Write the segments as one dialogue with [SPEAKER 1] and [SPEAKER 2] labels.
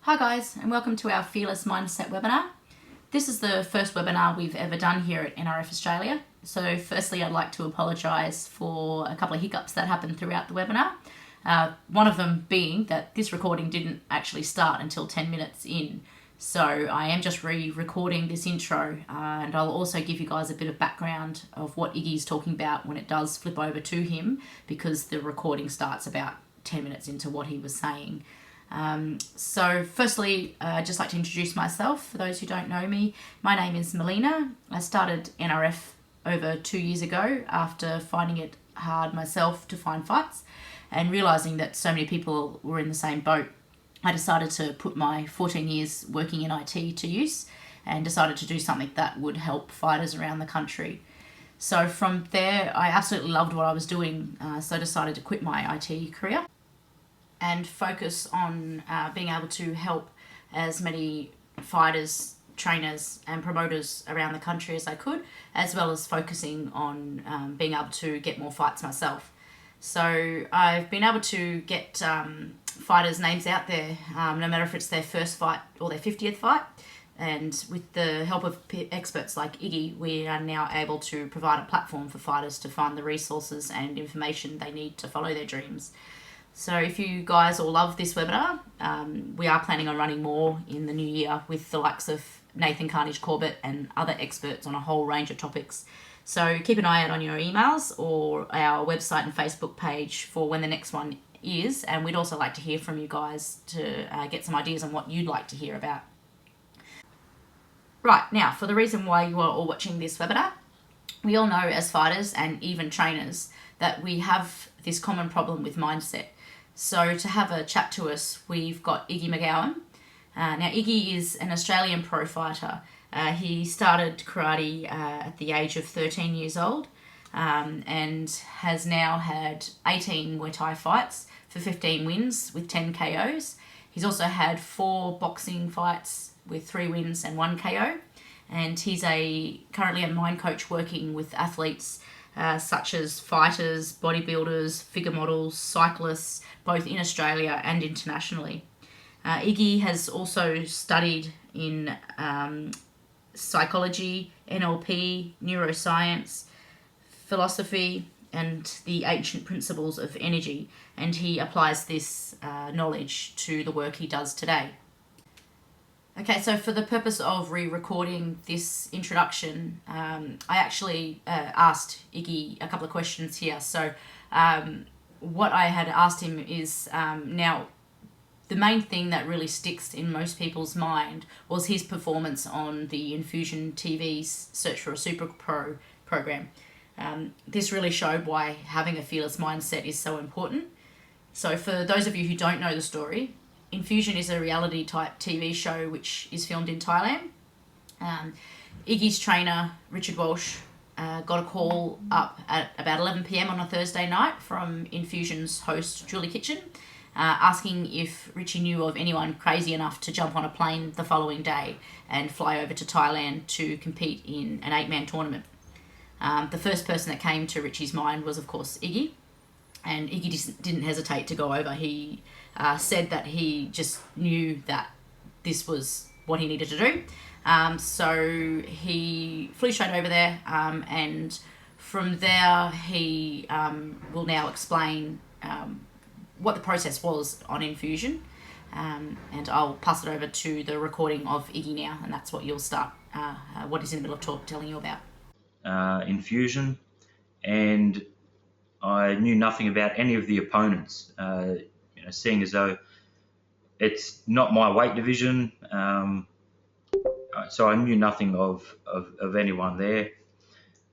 [SPEAKER 1] Hi guys, and welcome to our Fearless Mindset webinar. This is the first webinar we've ever done here at NRF Australia. So firstly, I'd like to apologise for a couple of hiccups that happened throughout the webinar. One of them being that this recording didn't actually start until 10 minutes in. So I am just re-recording this intro, and I'll also give you guys a bit of background of what Iggy's talking about when it does flip over to him, because the recording starts about 10 minutes into what he was saying. So firstly, I'd just like to introduce myself. For those who don't know me, my name is Melina. I started NRF over 2 years ago after finding it hard myself to find fights and realising that so many people were in the same boat. I decided to put my 14 years working in IT to use and decided to do something that would help fighters around the country. So from there, I absolutely loved what I was doing, so I decided to quit my IT career and focus on being able to help as many fighters, trainers and promoters around the country as I could, as well as focusing on being able to get more fights myself. So I've been able to get fighters' names out there, no matter if it's their first fight or their 50th fight. And with the help of experts like Iggy, we are now able to provide a platform for fighters to find the resources and information they need to follow their dreams. So if you guys all love this webinar, we are planning on running more in the new year with the likes of Nathan Carnage Corbett and other experts on a whole range of topics. So keep an eye out on your emails or our website and Facebook page for when the next one is. And we'd also like to hear from you guys to get some ideas on what you'd like to hear about. Right, now for the reason why you are all watching this webinar, we all know as fighters and even trainers that we have this common problem with mindset. So to have a chat to us, we've got Iggy McGowan. Now Iggy is an Australian pro fighter. He started karate at the age of 13 years old and has now had 18 Muay Thai fights for 15 wins with 10 KOs. He's also had 4 boxing fights with 3 wins and 1 KO. And he's currently a mind coach working with athletes such as fighters, bodybuilders, figure models, cyclists, both in Australia and internationally. Iggy has also studied in psychology, NLP, neuroscience, philosophy, and the ancient principles of energy, and he applies this knowledge to the work he does today. Okay, so for the purpose of re-recording this introduction, I actually asked Iggy a couple of questions here. So what I had asked him is, now the main thing that really sticks in most people's mind was his performance on the Infusion TV's Search for a Super Pro program. This really showed why having a fearless mindset is so important. So for those of you who don't know the story, Infusion is a reality type TV show which is filmed in Thailand. Iggy's trainer, Richard Walsh, got a call up at about 11 p.m. on a Thursday night from Infusion's host, Julie Kitchen, asking if Richie knew of anyone crazy enough to jump on a plane the following day and fly over to Thailand to compete in an 8-man tournament. The first person that came to Richie's mind was, of course, Iggy. And Iggy didn't hesitate to go over. He said that he just knew that this was what he needed to do. So he flew straight over there, and from there he will now explain what the process was on Infusion. And I'll pass it over to the recording of Iggy now, and that's what you'll start, what he's in the middle of telling you about.
[SPEAKER 2] Infusion, and I knew nothing about any of the opponents, seeing as though it's not my weight division, so I knew nothing of anyone there.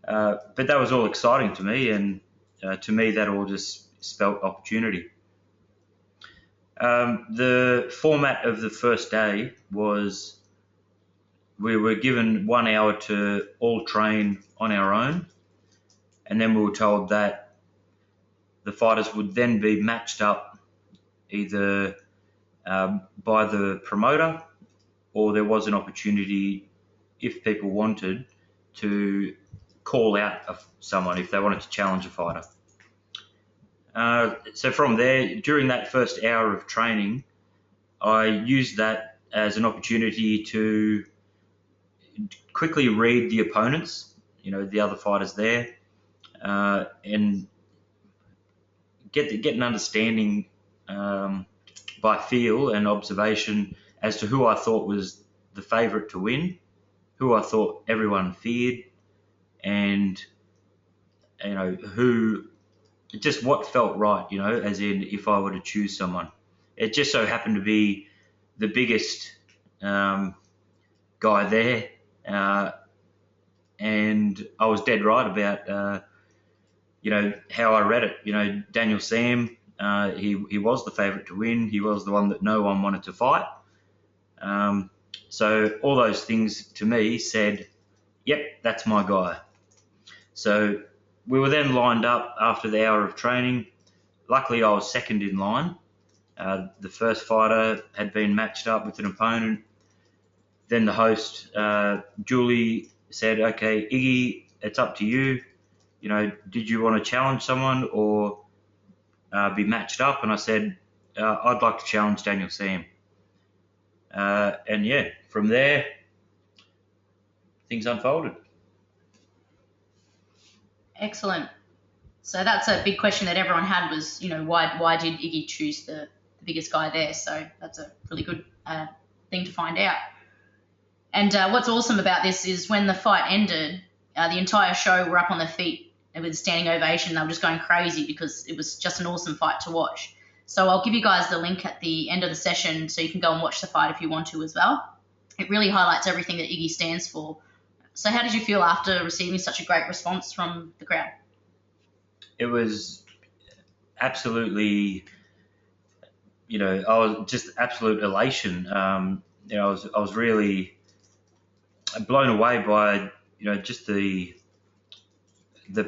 [SPEAKER 2] But that was all exciting to me, and to me that all just spelt opportunity. The format of the first day was we were given 1 hour to all train on our own, and then we were told that the fighters would then be matched up either by the promoter, or there was an opportunity, if people wanted, to call out someone if they wanted to challenge a fighter. So from there, during that first hour of training, I used that as an opportunity to quickly read the opponents, the other fighters there, and get an understanding by feel and observation as to who I thought was the favourite to win, who I thought everyone feared, and who just what felt right, as in if I were to choose someone. It just so happened to be the biggest guy there, and I was dead right about how I read it. Daniel Sam, he was the favourite to win. He was the one that no one wanted to fight. So all those things to me said, yep, that's my guy. So we were then lined up after the hour of training. Luckily, I was second in line. The first fighter had been matched up with an opponent. Then the host, Julie, said, okay, Iggy, it's up to you. Did you want to challenge someone or be matched up? And I said, I'd like to challenge Daniel Sam. And yeah, from there, things unfolded.
[SPEAKER 1] Excellent. So that's a big question that everyone had was, why did Iggy choose the biggest guy there? So that's a really good thing to find out. And what's awesome about this is when the fight ended, the entire show were up on their feet with a standing ovation. They were just going crazy because it was just an awesome fight to watch. So I'll give you guys the link at the end of the session so you can go and watch the fight if you want to as well. It really highlights everything that Iggy stands for. So how did you feel after receiving such a great response from the crowd?
[SPEAKER 2] It was absolutely, I was just absolute elation. I was really blown away by, just the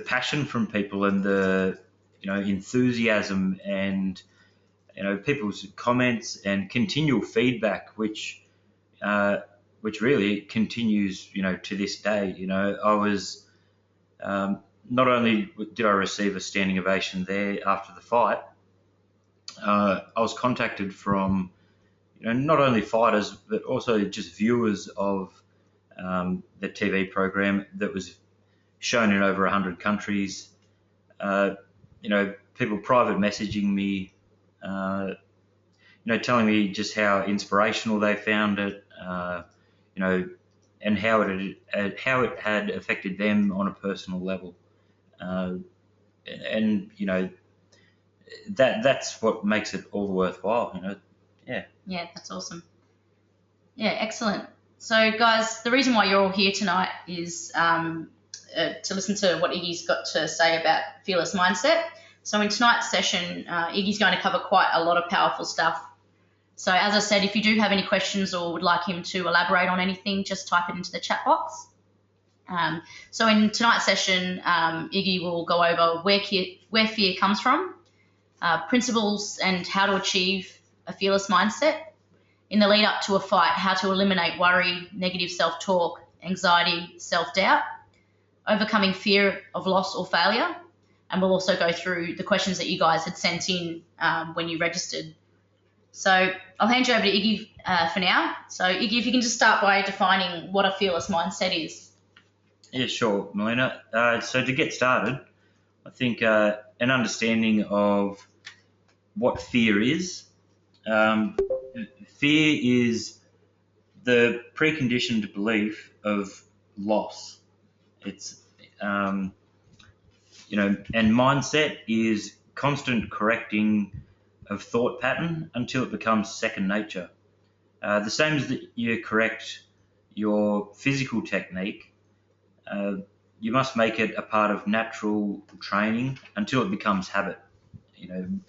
[SPEAKER 2] passion from people and the, enthusiasm and, people's comments and continual feedback, which really continues, to this day. I was, not only did I receive a standing ovation there after the fight, I was contacted from, not only fighters, but also just viewers of the TV program that was shown in over 100 countries. People private messaging me, telling me just how inspirational they found it, and how it had affected them on a personal level. And that's what makes it all worthwhile.
[SPEAKER 1] Yeah, that's awesome. Yeah, excellent. So guys, the reason why you're all here tonight is to listen to what Iggy's got to say about fearless mindset. So in tonight's session, Iggy's going to cover quite a lot of powerful stuff. So as I said, if you do have any questions or would like him to elaborate on anything, just type it into the chat box. So in tonight's session, Iggy will go over where fear comes from, principles and how to achieve a fearless mindset. In the lead up to a fight, how to eliminate worry, negative self-talk, anxiety, self-doubt, overcoming fear of loss or failure. And we'll also go through the questions that you guys had sent in when you registered. So I'll hand you over to Iggy for now. So Iggy, if you can just start by defining what a fearless mindset is.
[SPEAKER 2] Yeah, sure, Melina. So to get started, I think an understanding of what fear is. Fear is the preconditioned belief of loss. It's, and mindset is constant correcting of thought pattern until it becomes second nature. The same as that you correct your physical technique, you must make it a part of natural training until it becomes habit.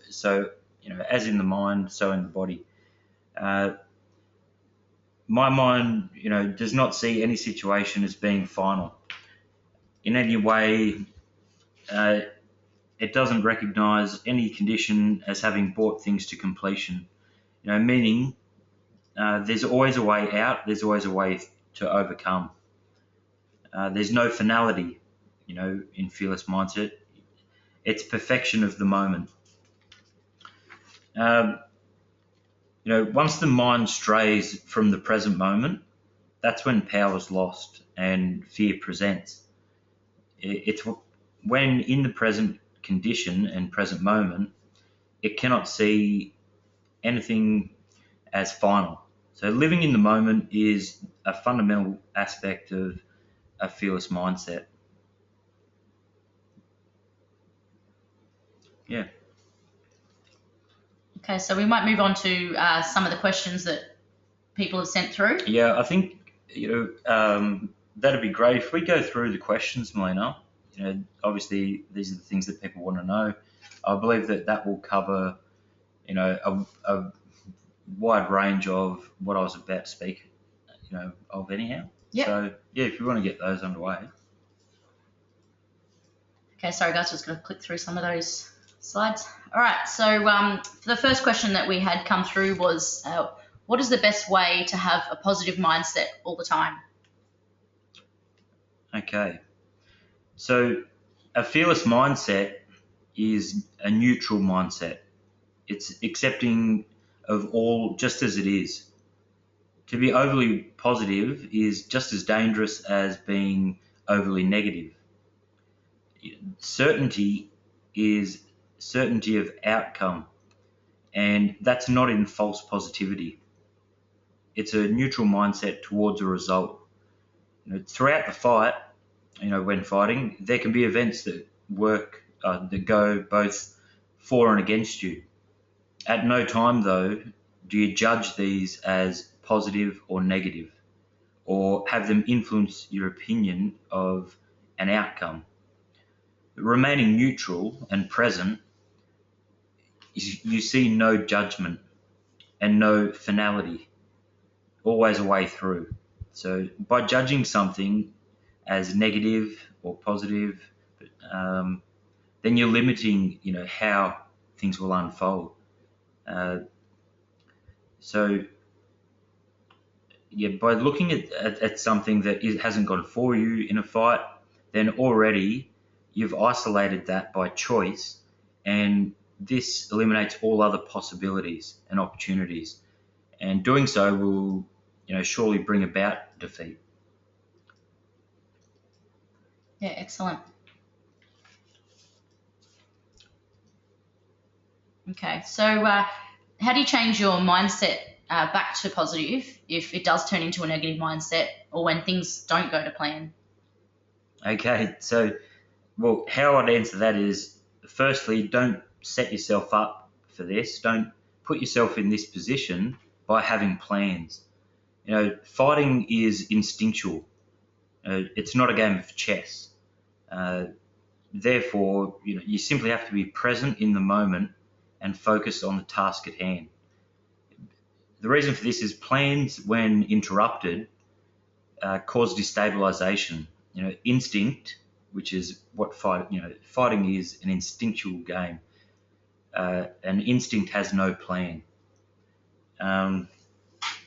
[SPEAKER 2] So, as in the mind, so in the body. My mind, does not see any situation as being final. In any way, it doesn't recognize any condition as having brought things to completion. Meaning there's always a way out, there's always a way to overcome. There's no finality, in fearless mindset. It's perfection of the moment. Once the mind strays from the present moment, that's when power is lost and fear presents. It's when in the present condition and present moment, it cannot see anything as final. So living in the moment is a fundamental aspect of a fearless mindset. Yeah.
[SPEAKER 1] Okay, so we might move on to some of the questions that people have sent through.
[SPEAKER 2] Yeah, I think that'd be great if we go through the questions, Melina. Obviously these are the things that people want to know. I believe that will cover a wide range of what I was about to speak of anyhow.
[SPEAKER 1] Yep.
[SPEAKER 2] So yeah, if you want to get those underway.
[SPEAKER 1] Okay, sorry guys, just going to click through some of those slides. All right, so the first question that we had come through was, what is the best way to have a positive mindset all the time?
[SPEAKER 2] Okay, so a fearless mindset is a neutral mindset. It's accepting of all just as it is. To be overly positive is just as dangerous as being overly negative. Certainty is certainty of outcome, and that's not in false positivity. It's a neutral mindset towards a result. Throughout the fight, when fighting, there can be events that that go both for and against you. At no time, though, do you judge these as positive or negative, or have them influence your opinion of an outcome. Remaining neutral and present, you see no judgment and no finality, always a way through. So by judging something as negative or positive, then you're limiting, how things will unfold. So yeah, by looking at something that hasn't gone for you in a fight, then already you've isolated that by choice, and this eliminates all other possibilities and opportunities. And doing so will, surely bring about defeat.
[SPEAKER 1] Yeah, excellent. Okay, so how do you change your mindset back to positive if it does turn into a negative mindset or when things don't go to plan?
[SPEAKER 2] Okay, so, well, how I'd answer that is, firstly, don't set yourself up for this. Don't put yourself in this position by having plans. Fighting is instinctual. It's not a game of chess. Therefore, you simply have to be present in the moment and focus on the task at hand. The reason for this is plans, when interrupted, cause destabilization. Instinct, which is what fighting is, an instinctual game. An instinct has no plan. Yeah.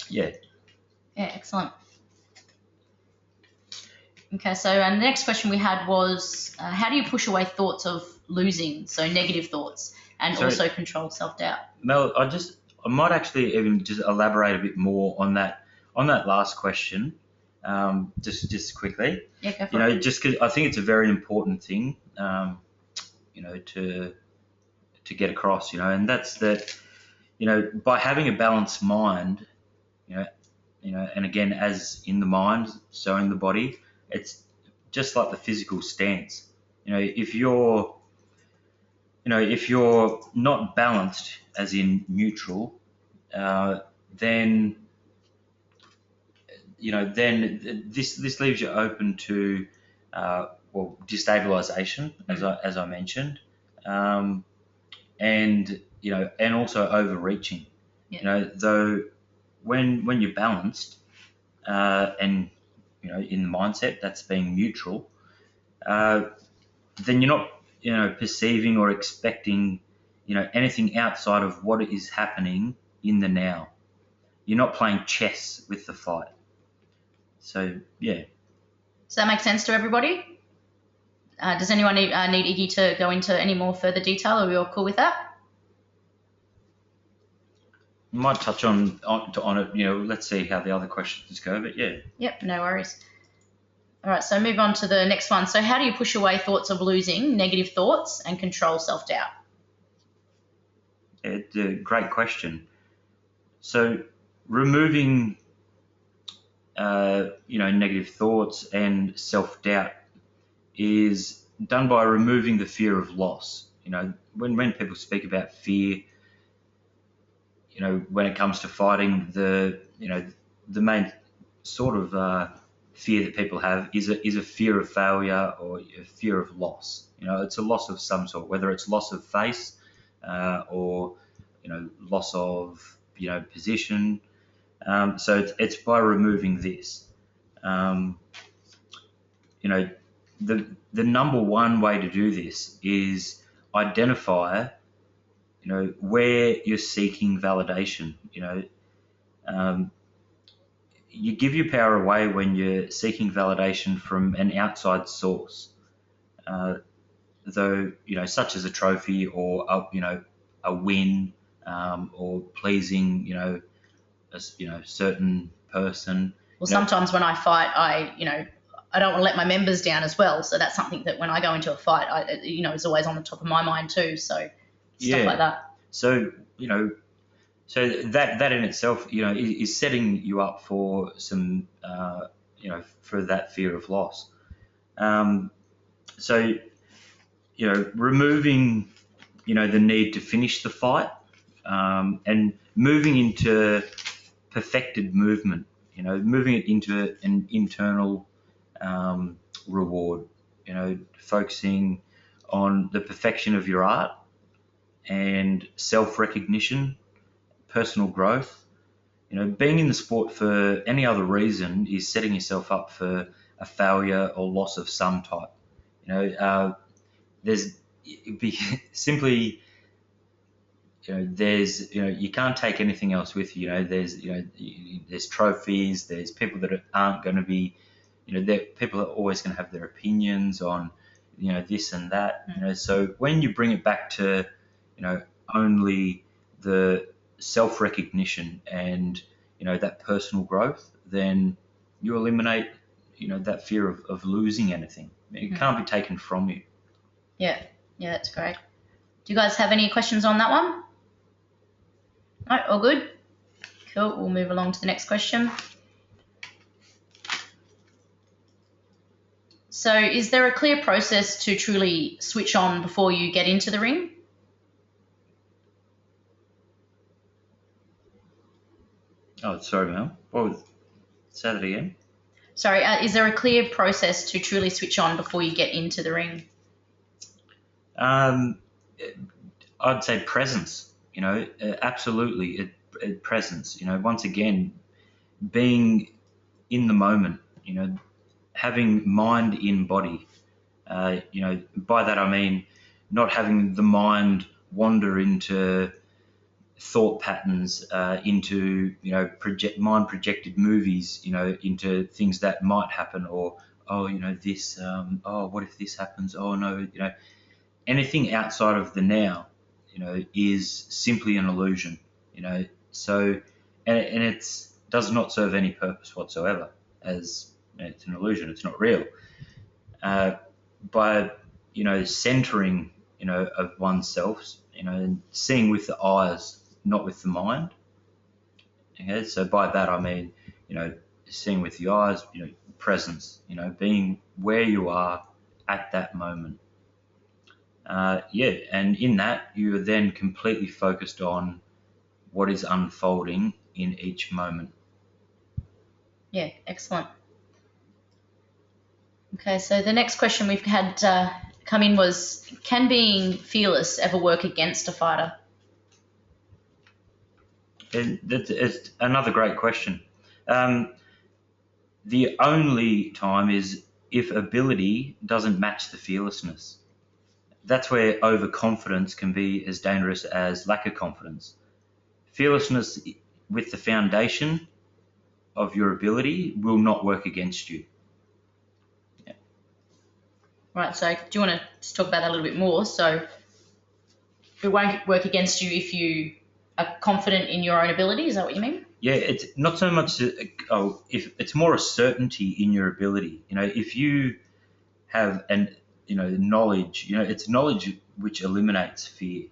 [SPEAKER 1] Yeah, excellent. Okay, so the next question we had was, how do you push away thoughts of losing, so negative thoughts, and also control self-doubt?
[SPEAKER 2] Mel, I might actually even just elaborate a bit more on that last question, just quickly.
[SPEAKER 1] Yeah, go for it.
[SPEAKER 2] Just because I think it's a very important thing, to get across, and that's that, by having a balanced mind, and again, as in the mind, so in the body, it's just like the physical stance. If you're not balanced, as in neutral, then this leaves you open to destabilization, as I mentioned, and also overreaching.
[SPEAKER 1] Yeah.
[SPEAKER 2] Though when you're balanced, and in the mindset that's being neutral, then you're not perceiving or expecting anything outside of what is happening in the now. You're not playing chess with the fight. So yeah.
[SPEAKER 1] Does that make sense to everybody? Does anyone need Iggy to go into any more further detail? Are we all cool with that?
[SPEAKER 2] might touch on it. Let's see how the other questions go. But yeah.
[SPEAKER 1] Yep, no worries. All right, so move on to the next one. So how do you push away thoughts of losing, negative thoughts, and control self-doubt?
[SPEAKER 2] It's a great question. So removing, negative thoughts and self-doubt is done by removing the fear of loss. When people speak about fear, when it comes to fighting, the main sort of fear that people have is a fear of failure or a fear of loss. It's a loss of some sort, whether it's loss of face or loss of position. So it's by removing this. The number one way to do this is identify where you're seeking validation. You give your power away when you're seeking validation from an outside source, though such as a trophy or a win, or pleasing a certain person.
[SPEAKER 1] Well, sometimes when I fight, I don't want to let my members down as well. So that's something that when I go into a fight, is always on the top of my mind too. So stuff like that.
[SPEAKER 2] So so that in itself, is setting you up for some, for that fear of loss. So removing, the need to finish the fight, and moving into perfected movement. Moving it into an internal reward. Focusing on the perfection of your art and self-recognition, personal growth. Being in the sport for any other reason is setting yourself up for a failure or loss of some type. There's simply, there's, you can't take anything else with you. There's trophies. There's people that aren't going to be, people are always going to have their opinions on, this and that. So when you bring it back to, only the self-recognition and that personal growth, then you eliminate that fear of losing anything. It can't be taken from you.
[SPEAKER 1] Yeah, that's great. Do you guys have any questions on that one? No, all good? Cool, we'll move along to the next question. So is there a clear process to truly switch on before you get into the ring?
[SPEAKER 2] Oh, sorry, Mel. Say that again.
[SPEAKER 1] Sorry, is there a clear process to truly switch on before you get into the ring?
[SPEAKER 2] I'd say presence. Absolutely, presence. Once again, being in the moment. Having mind in body. By that I mean not having the mind wander into thought patterns, into mind projected movies, into things that might happen, or this, what if this happens? Oh no, anything outside of the now, is simply an illusion. So and it does not serve any purpose whatsoever, as it's an illusion. It's not real. By centering of oneself, and seeing with the eyes, not with the mind. Okay, so by that I mean, seeing with the eyes, presence, being where you are at that moment. And in that you are then completely focused on what is unfolding in each moment.
[SPEAKER 1] Yeah, excellent. Okay, so the next question we've had come in was, can being fearless ever work against a fighter?
[SPEAKER 2] And it's another great question. The only time is if ability doesn't match the fearlessness. That's where overconfidence can be as dangerous as lack of confidence. Fearlessness with the foundation of your ability will not work against you.
[SPEAKER 1] Yeah. Right, so do you want to talk about that a little bit more? So it won't work against you if you are confident in your own ability. Is that what you mean?
[SPEAKER 2] Yeah, it's not so much. If it's more a certainty in your ability. If you have knowledge. It's knowledge which eliminates fear.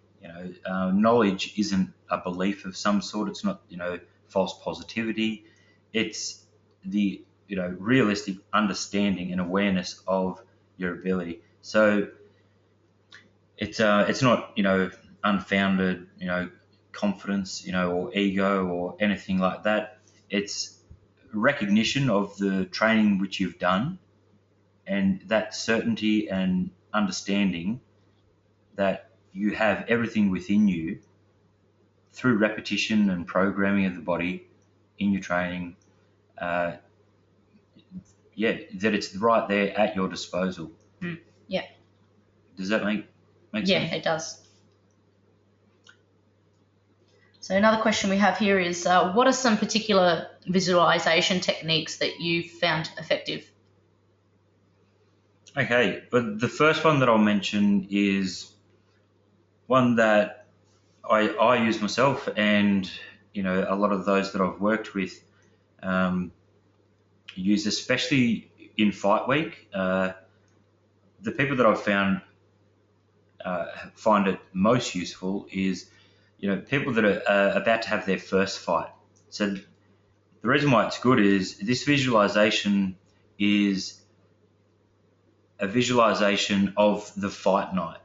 [SPEAKER 2] Knowledge isn't a belief of some sort. It's not false positivity. It's the realistic understanding and awareness of your ability. So it's not unfounded confidence or ego or anything like that. It's recognition of the training which you've done, and that certainty and understanding that you have everything within you through repetition and programming of the body in your training. That it's right there at your disposal.
[SPEAKER 1] Yeah.
[SPEAKER 2] Does that make sense?
[SPEAKER 1] Yeah, it does. So another question we have here is, what are some particular visualization techniques that you found effective?
[SPEAKER 2] Okay, but the first one that I'll mention is one that I use myself, and a lot of those that I've worked with use, especially in fight week. The people that I've found find it most useful is people that are about to have their first fight. So the reason why it's good is this visualization is a visualization of the fight night,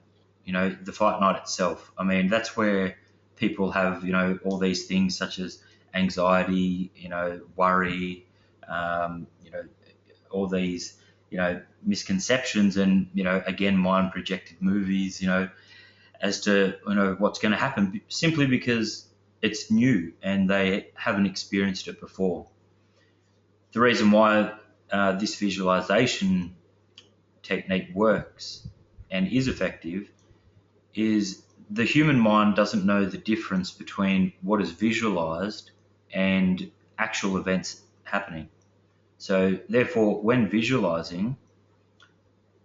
[SPEAKER 2] the fight night itself. I mean, that's where people have, all these things such as anxiety, worry, all these, misconceptions and, again, mind projected movies, as to, what's going to happen simply because it's new and they haven't experienced it before. The reason why this visualization technique works and is effective is the human mind doesn't know the difference between what is visualized and actual events happening. So therefore, when visualizing,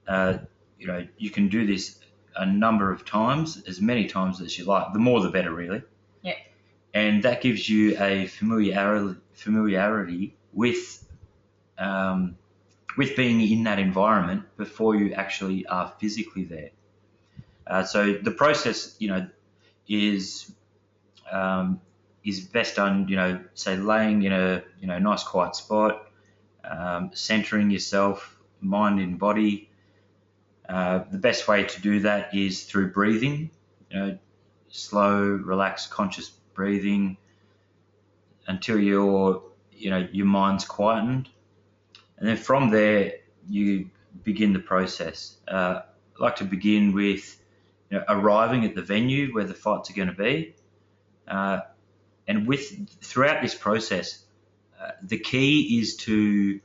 [SPEAKER 2] you can do this a number of times, as many times as you like. The more the better, really.
[SPEAKER 1] Yeah.
[SPEAKER 2] And that gives you a familiarity with being in that environment before you actually are physically there. So the process, is best done, say laying in a nice quiet spot, centering yourself, mind and body. The best way to do that is through breathing, slow, relaxed, conscious breathing until your mind's quietened. And then from there, you begin the process. I like to begin with arriving at the venue where the fights are going to be. And throughout this process, the key is to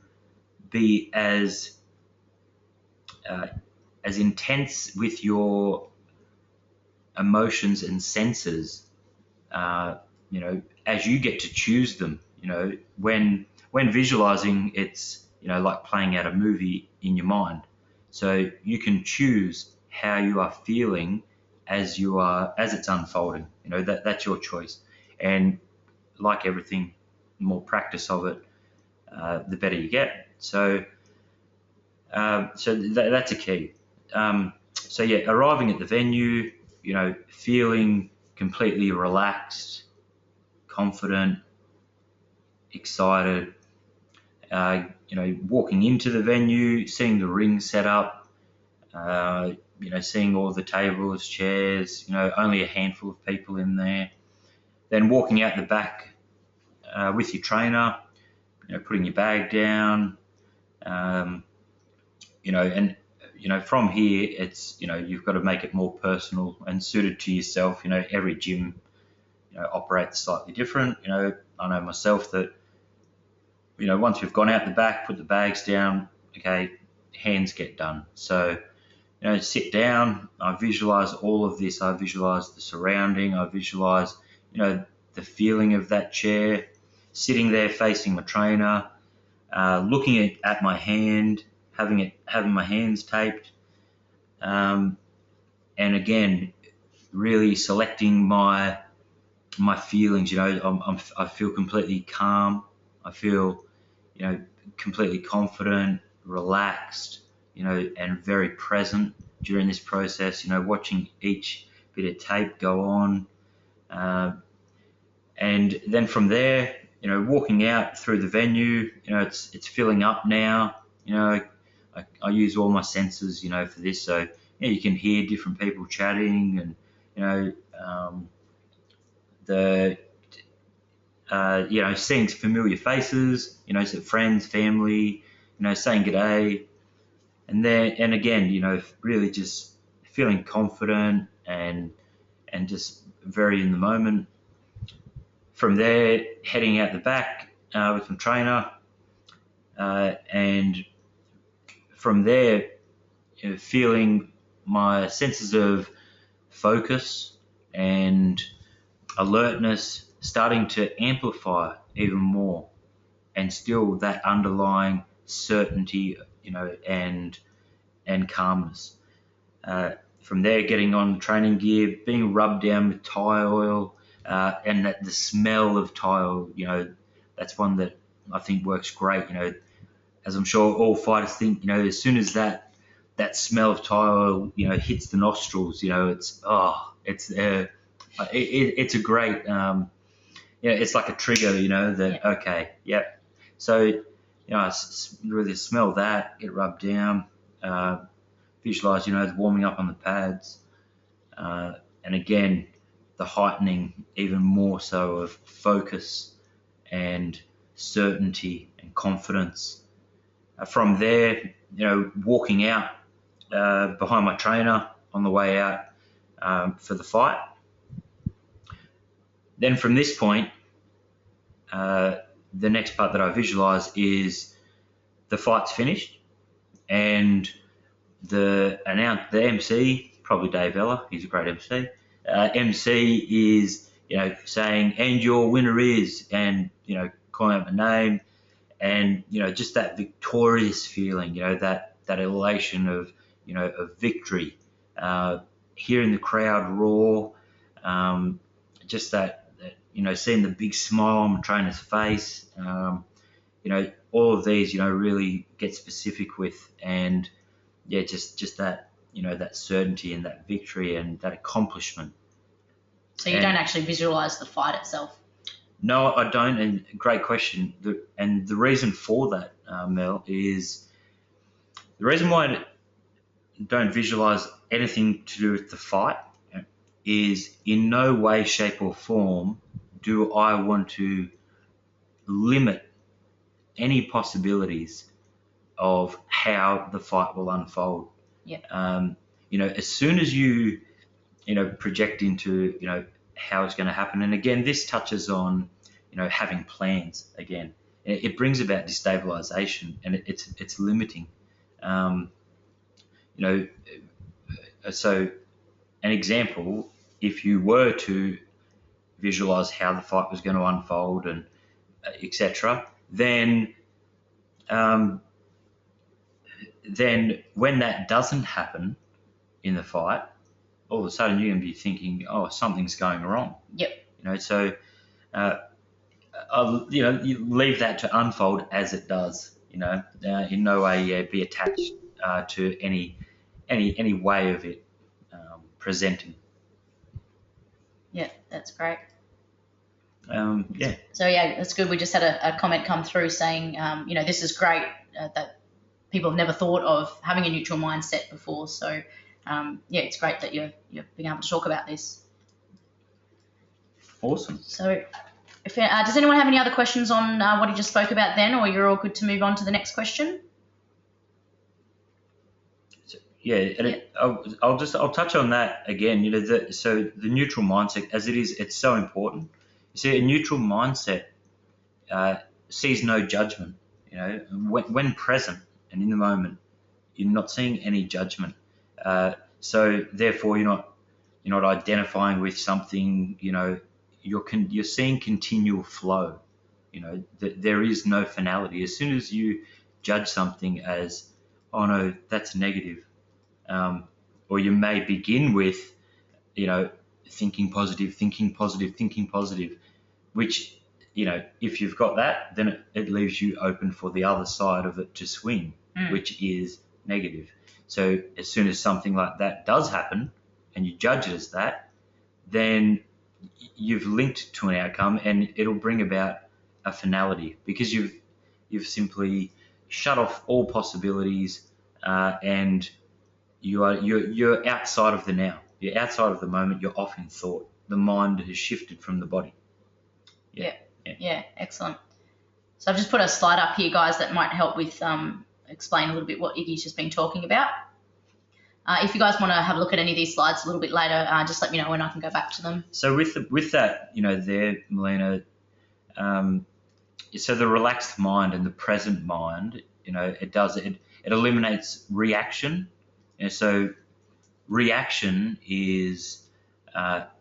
[SPEAKER 2] be as intense with your emotions and senses, as you get to choose them. When visualizing, it's like playing out a movie in your mind. So you can choose how you are feeling as it's unfolding. That's your choice. And like everything, the more practice of it, the better you get. So that's a key. Arriving at the venue, feeling completely relaxed, confident, excited, walking into the venue, seeing the ring set up, seeing all the tables, chairs, only a handful of people in there. Then walking out the back with your trainer, putting your bag down, and from here, it's, you've got to make it more personal and suited to yourself. Every gym, operates slightly different. I know myself that, once we've gone out the back, put the bags down, okay, hands get done. So, sit down, I visualize all of this. I visualize the surrounding. I visualize, the feeling of that chair, sitting there facing my trainer, looking at my hand, having my hands taped, and again, really selecting my my feelings. I feel completely calm. I feel, completely confident, relaxed, and very present during this process. Watching each bit of tape go on, and then from there, walking out through the venue. It's filling up now. I use all my senses, for this. So you can hear different people chatting, and the seeing familiar faces, so friends, family, saying good day, and again, really just feeling confident and just very in the moment. From there, heading out the back with my trainer, and from there, feeling my senses of focus and alertness starting to amplify even more, and still that underlying certainty, and calmness. From there, getting on training gear, being rubbed down with Thai oil, and the smell of Thai oil, that's one that I think works great. As I'm sure all fighters think, as soon as that smell of Thai oil, hits the nostrils, it's a great, it's like a trigger, that, okay, yep. So, I really smell that, get rubbed down, visualize, the warming up on the pads, and again, the heightening even more so of focus and certainty and confidence. From there, walking out behind my trainer on the way out for the fight. Then from this point, the next part that I visualize is the fight's finished, and the MC, probably Dave Ella, he's a great MC. MC is, saying, and your winner is, and, calling out my name, and, just that victorious feeling, that elation of, of victory, hearing the crowd roar, just that, seeing the big smile on my trainer's face, all of these, really get specific with, and just that, that certainty and that victory and that accomplishment.
[SPEAKER 1] So you don't actually visualize the fight itself?
[SPEAKER 2] No, I don't. And great question. And the reason for that, Mel, is the reason why I don't visualize anything to do with the fight is in no way, shape or form do I want to limit any possibilities of how the fight will unfold.
[SPEAKER 1] Yeah.
[SPEAKER 2] As soon as you, project into, how it's going to happen. And again, this touches on, having plans again. It brings about destabilization, and it's limiting. So an example, if you were to visualize how the fight was going to unfold and etc., then when that doesn't happen in the fight, all of a sudden you're going to be thinking, oh, something's going wrong.
[SPEAKER 1] Yep.
[SPEAKER 2] So you leave that to unfold as it does. In no way be attached to any way of it presenting.
[SPEAKER 1] Yeah, that's great.
[SPEAKER 2] Yeah.
[SPEAKER 1] So yeah, that's good. We just had a comment come through saying, this is great that people have never thought of having a neutral mindset before. So it's great that you're being able to talk about this.
[SPEAKER 2] Awesome.
[SPEAKER 1] So, does anyone have any other questions on what he just spoke about then, or you're all good to move on to the next question?
[SPEAKER 2] I'll touch on that again. So the neutral mindset, as it is, it's so important. You see, a neutral mindset sees no judgment. When present and in the moment, you're not seeing any judgment. So therefore, you're not identifying with something. You're seeing continual flow. There is no finality. As soon as you judge something as, oh no, that's negative. Or you may begin with, thinking positive, which, if you've got that, then it leaves you open for the other side of it to swing, which is negative. So as soon as something like that does happen and you judge it as that, then you've linked to an outcome, and it'll bring about a finality, because you've simply shut off all possibilities, and you're outside of the now. You're outside of the moment. You're off in thought. The mind has shifted from the body.
[SPEAKER 1] Yeah, excellent. So I've just put a slide up here, guys, that might help with explain a little bit what Iggy's just been talking about. If you guys want to have a look at any of these slides a little bit later, just let me know and I can go back to them.
[SPEAKER 2] So with that, there, Melina, so the relaxed mind and the present mind, it eliminates reaction. So reaction is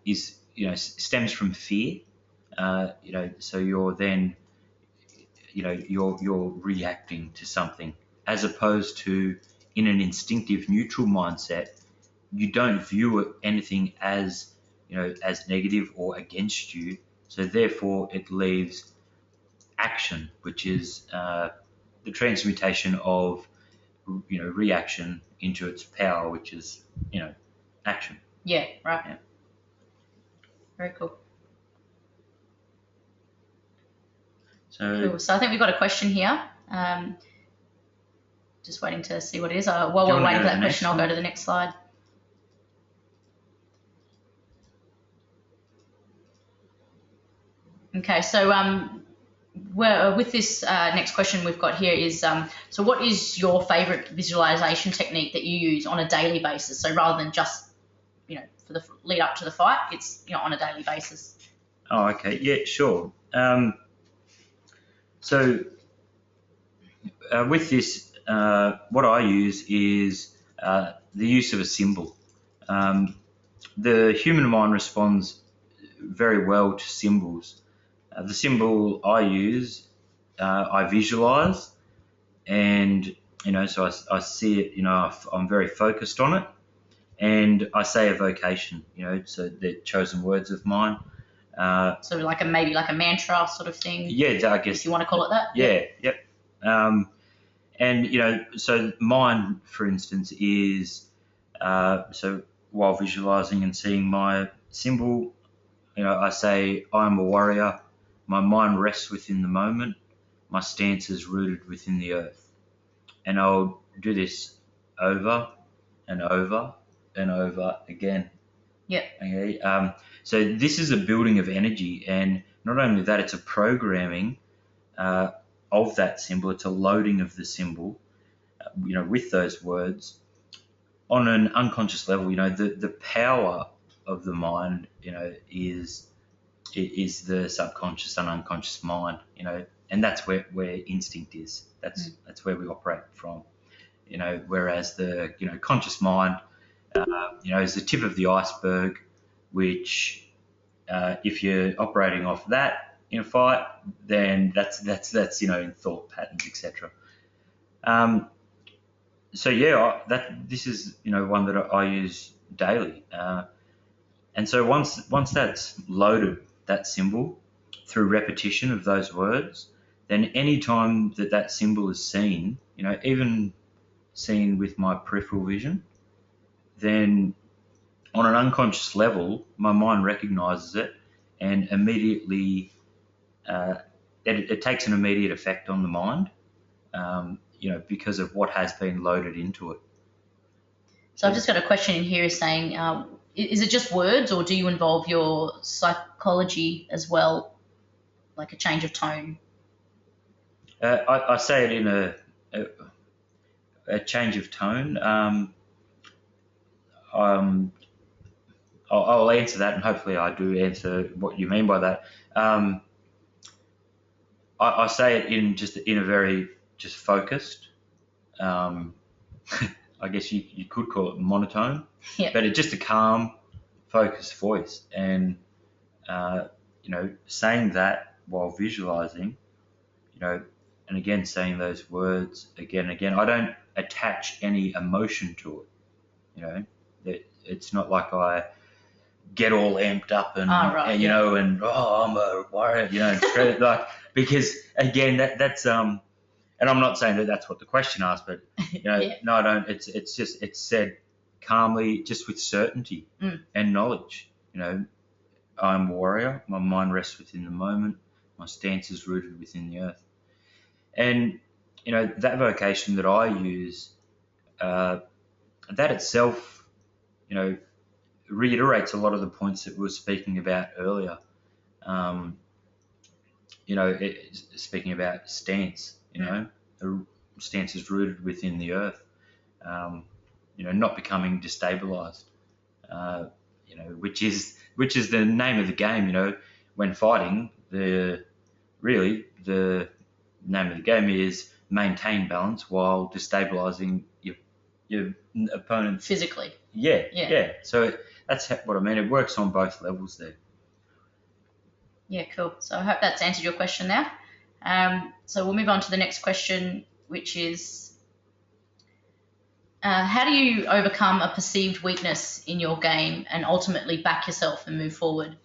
[SPEAKER 2] stems from fear. So you're then, you're reacting to something, as opposed to in an instinctive neutral mindset, you don't view anything as, as negative or against you. So therefore it leaves action, which is the transmutation of, reaction into its power, which is, action.
[SPEAKER 1] Yeah, right. Yeah. Very cool. Cool. So I think we've got a question here. Just waiting to see what it is. While we're waiting for that question, I'll go to the next slide. Okay, so with this next question we've got here is, so what is your favourite visualization technique that you use on a daily basis? So rather than just, for the lead up to the fight, it's, on a daily basis.
[SPEAKER 2] Oh, okay. Yeah, sure. So with this, what I use is the use of a symbol. The human mind responds very well to symbols. The symbol I use, I visualize, and so I see it. I'm very focused on it, and I say a vocation. So they're chosen words of mine.
[SPEAKER 1] So maybe like a mantra sort of thing.
[SPEAKER 2] Yeah, I guess
[SPEAKER 1] if you want to call it that.
[SPEAKER 2] Yeah. Yep. And so mine, for instance, is so while visualizing and seeing my symbol, I say, I'm a warrior. My mind rests within the moment. My stance is rooted within the earth. And I'll do this over and over and over again.
[SPEAKER 1] Yeah.
[SPEAKER 2] Okay. So this is a building of energy, and not only that, it's a programming of that symbol. It's a loading of the symbol, with those words on an unconscious level. The power of the mind, is the subconscious and unconscious mind, and that's where instinct is. That's where we operate from, whereas the, conscious mind, is the tip of the iceberg, which if you're operating off that in a fight, then that's in thought patterns, etc. So yeah, this is one that I use daily, and so once that's loaded, that symbol, through repetition of those words, then any time that symbol is seen, even seen with my peripheral vision, then on an unconscious level, my mind recognizes it, and immediately it takes an immediate effect on the mind, because of what has been loaded into it.
[SPEAKER 1] So I've just got a question in here saying, is it just words, or do you involve your psychology as well, like a change of tone?
[SPEAKER 2] I say it in a change of tone. I'll answer that, and hopefully I do answer what you mean by that. I say it in a very just focused. I guess you could call it monotone,
[SPEAKER 1] yeah.
[SPEAKER 2] But it's just a calm, focused voice, and saying that while visualizing, and again saying those words again and again. I don't attach any emotion to it. It's not like I get all amped up and,
[SPEAKER 1] right,
[SPEAKER 2] and you know, and I'm a warrior, you know, and shred it, like, because again that's and I'm not saying that that's what the question asked, but you know,
[SPEAKER 1] Yeah.
[SPEAKER 2] no, I don't. It's just it's said calmly, just with certainty and knowledge. You know, I'm a warrior. My mind rests within the moment. My stance is rooted within the earth. And you know that vocation that I use, that itself, you know, reiterates a lot of the points that we were speaking about earlier. You know, speaking about stance, you know, the stance is rooted within the earth. You know, not becoming destabilized. You know, which is the name of the game. You know, when fighting, the name of the game is maintain balance while destabilizing your opponent
[SPEAKER 1] Physically.
[SPEAKER 2] Yeah. So that's what I mean. It works on both levels there.
[SPEAKER 1] Yeah, cool. So I hope that's answered your question now. So we'll move on to the next question, which is, how do you overcome a perceived weakness in your game and ultimately back yourself and move forward?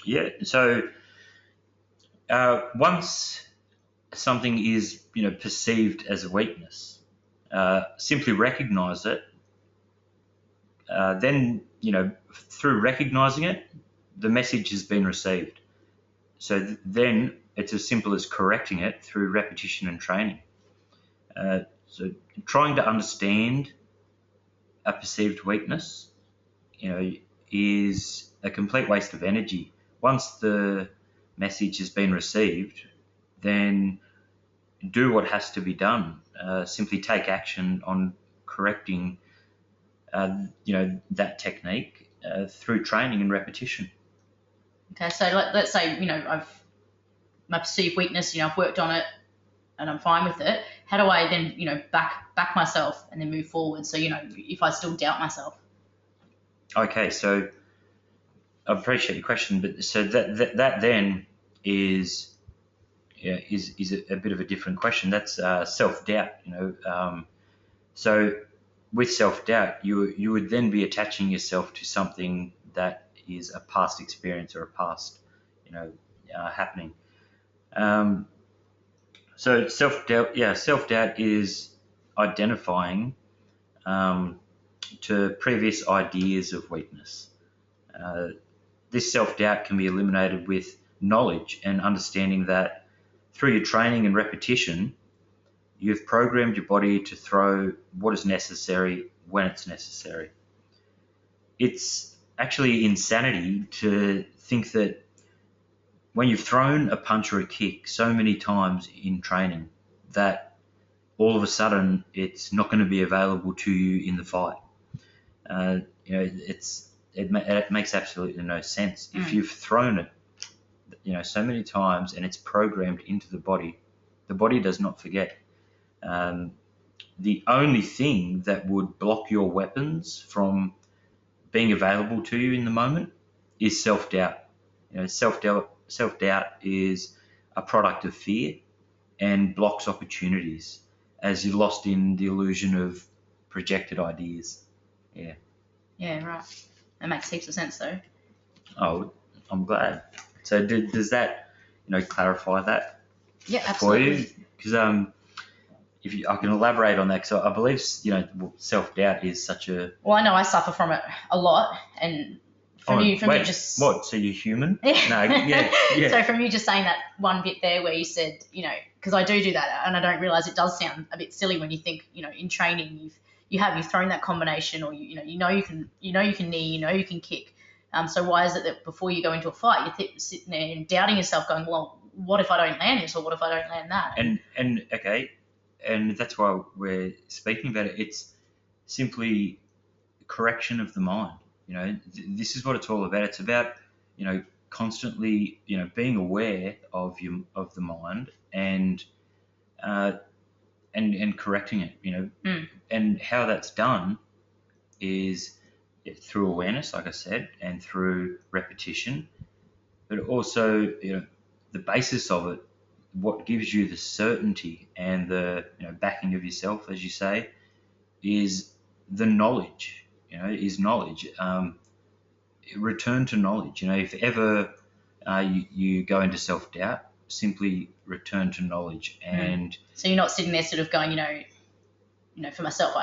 [SPEAKER 2] Yeah. So once something is, you know, perceived as a weakness, simply recognize it. Then, you know, through recognizing it, the message has been received. So then it's as simple as correcting it through repetition and training. So trying to understand a perceived weakness, you know, is a complete waste of energy. Once the message has been received, then do what has to be done. Simply take action on correcting, you know, that technique through training and repetition.
[SPEAKER 1] Okay, so let's say, you know, my perceived weakness, you know, I've worked on it and I'm fine with it. How do I then, you know, back myself and then move forward? So, you know, if I still doubt myself.
[SPEAKER 2] Okay, so I appreciate your question, but so that then is a bit of a different question. That's self-doubt, you know. So with self-doubt, you would then be attaching yourself to something that is a past experience or a past, you know, happening. So self-doubt is identifying to previous ideas of weakness. This self-doubt can be eliminated with knowledge and understanding that through your training and repetition, you've programmed your body to throw what is necessary when it's necessary. It's actually insanity to think that when you've thrown a punch or a kick so many times in training that all of a sudden it's not going to be available to you in the fight. You know, it makes absolutely no sense. If you've thrown it, you know, so many times and it's programmed into the body does not forget. The only thing that would block your weapons from being available to you in the moment is self-doubt. You know, self-doubt is a product of fear and blocks opportunities as you're lost in the illusion of projected ideas. Yeah.
[SPEAKER 1] Yeah, right. That makes heaps of sense, though.
[SPEAKER 2] Oh, I'm glad. So does that, you know, clarify that?
[SPEAKER 1] Yeah, absolutely.
[SPEAKER 2] For you? Because if I can elaborate on that, because I believe, you know, self-doubt is such a...
[SPEAKER 1] Well, I know I suffer from it a lot, and from you just...
[SPEAKER 2] What, so you're human?
[SPEAKER 1] No,
[SPEAKER 2] yeah.
[SPEAKER 1] So from you just saying that one bit there where you said, you know, because I do that, and I don't realise it does sound a bit silly when you think, you know, in training you've thrown that combination, or you can knee, you can kick. So why is it that before you go into a fight, you're sitting there and doubting yourself, going, well, what if I don't land this, or what if I don't land that?
[SPEAKER 2] And okay, and that's why we're speaking about it. It's simply correction of the mind. You know, this is what it's all about. It's about, you know, constantly, you know, being aware of the mind and correcting it. You know, and how that's done is through awareness, like I said, and through repetition, but also, you know, the basis of it, what gives you the certainty and the, you know, backing of yourself, as you say, is the knowledge. is knowledge. Return to knowledge. If ever you go into self-doubt, simply return to knowledge. And
[SPEAKER 1] so you're not sitting there sort of going, for myself,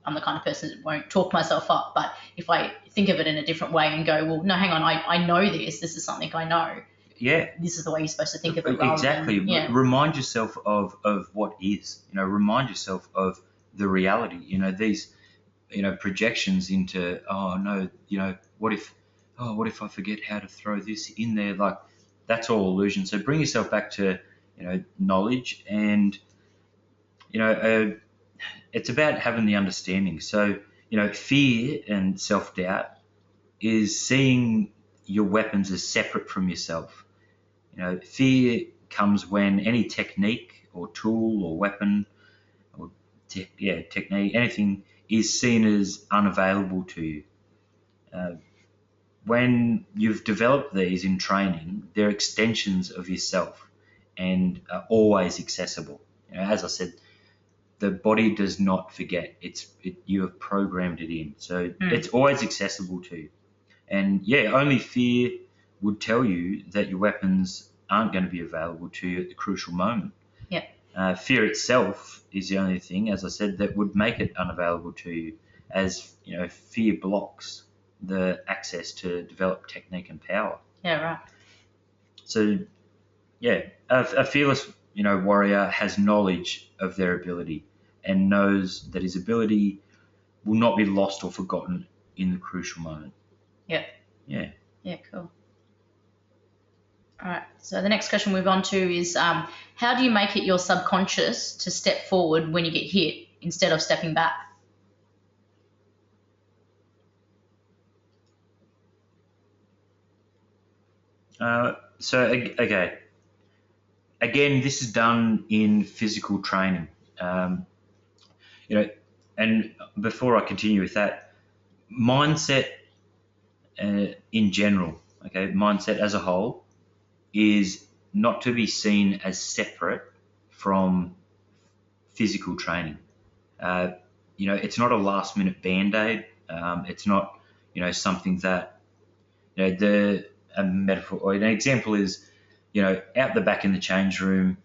[SPEAKER 1] I'm the kind of person that won't talk myself up. But if I think of it in a different way and go, well, no, hang on, I know this. This is something I know.
[SPEAKER 2] Yeah.
[SPEAKER 1] This is the way you're supposed to think of it.
[SPEAKER 2] Exactly.
[SPEAKER 1] Than,
[SPEAKER 2] Remind yourself of what is. Remind yourself of the reality. These, projections into, oh no, what if I forget how to throw this in there? Like, that's all illusion. So bring yourself back to, knowledge, and, it's about having the understanding. So, fear and self-doubt is seeing your weapons as separate from yourself. Fear comes when any technique or tool or weapon or technique, anything is seen as unavailable to you. When you've developed these in training, they're extensions of yourself and are always accessible. As I said, the body does not forget. You have programmed it in, so it's always accessible to you. And only fear would tell you that your weapons aren't going to be available to you at the crucial moment.
[SPEAKER 1] Yeah.
[SPEAKER 2] Fear itself is the only thing, as I said, that would make it unavailable to you, as fear blocks the access to develop technique and power.
[SPEAKER 1] Yeah, right.
[SPEAKER 2] So, a fearless, warrior has knowledge of their ability and knows that his ability will not be lost or forgotten in the crucial moment.
[SPEAKER 1] Yeah.
[SPEAKER 2] Yeah.
[SPEAKER 1] Yeah, cool. All right. So the next question we move on to is, how do you make it your subconscious to step forward when you get hit instead of stepping back?
[SPEAKER 2] Okay. Again, this is done in physical training. And before I continue with that, mindset in general, mindset as a whole is not to be seen as separate from physical training. It's not a last minute band-aid. It's not, something that, a metaphor or an example is, out the back in the change room,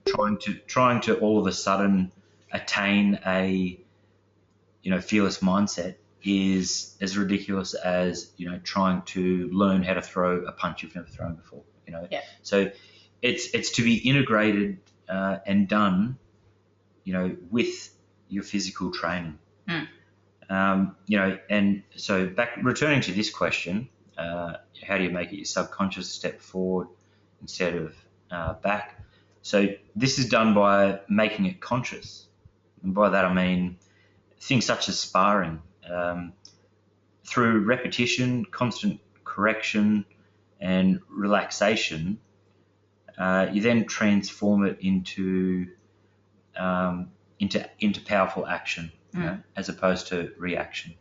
[SPEAKER 2] trying to all of a sudden attain a, fearless mindset is as ridiculous as, trying to learn how to throw a punch you've never thrown before,
[SPEAKER 1] Yeah.
[SPEAKER 2] So it's to be integrated and done, with your physical training. And so returning to this question, how do you make it your subconscious step forward instead of back? So this is done by making it conscious. And by that I mean things such as sparring. Through repetition, constant correction, and relaxation, you then transform it into powerful action, as opposed to reaction.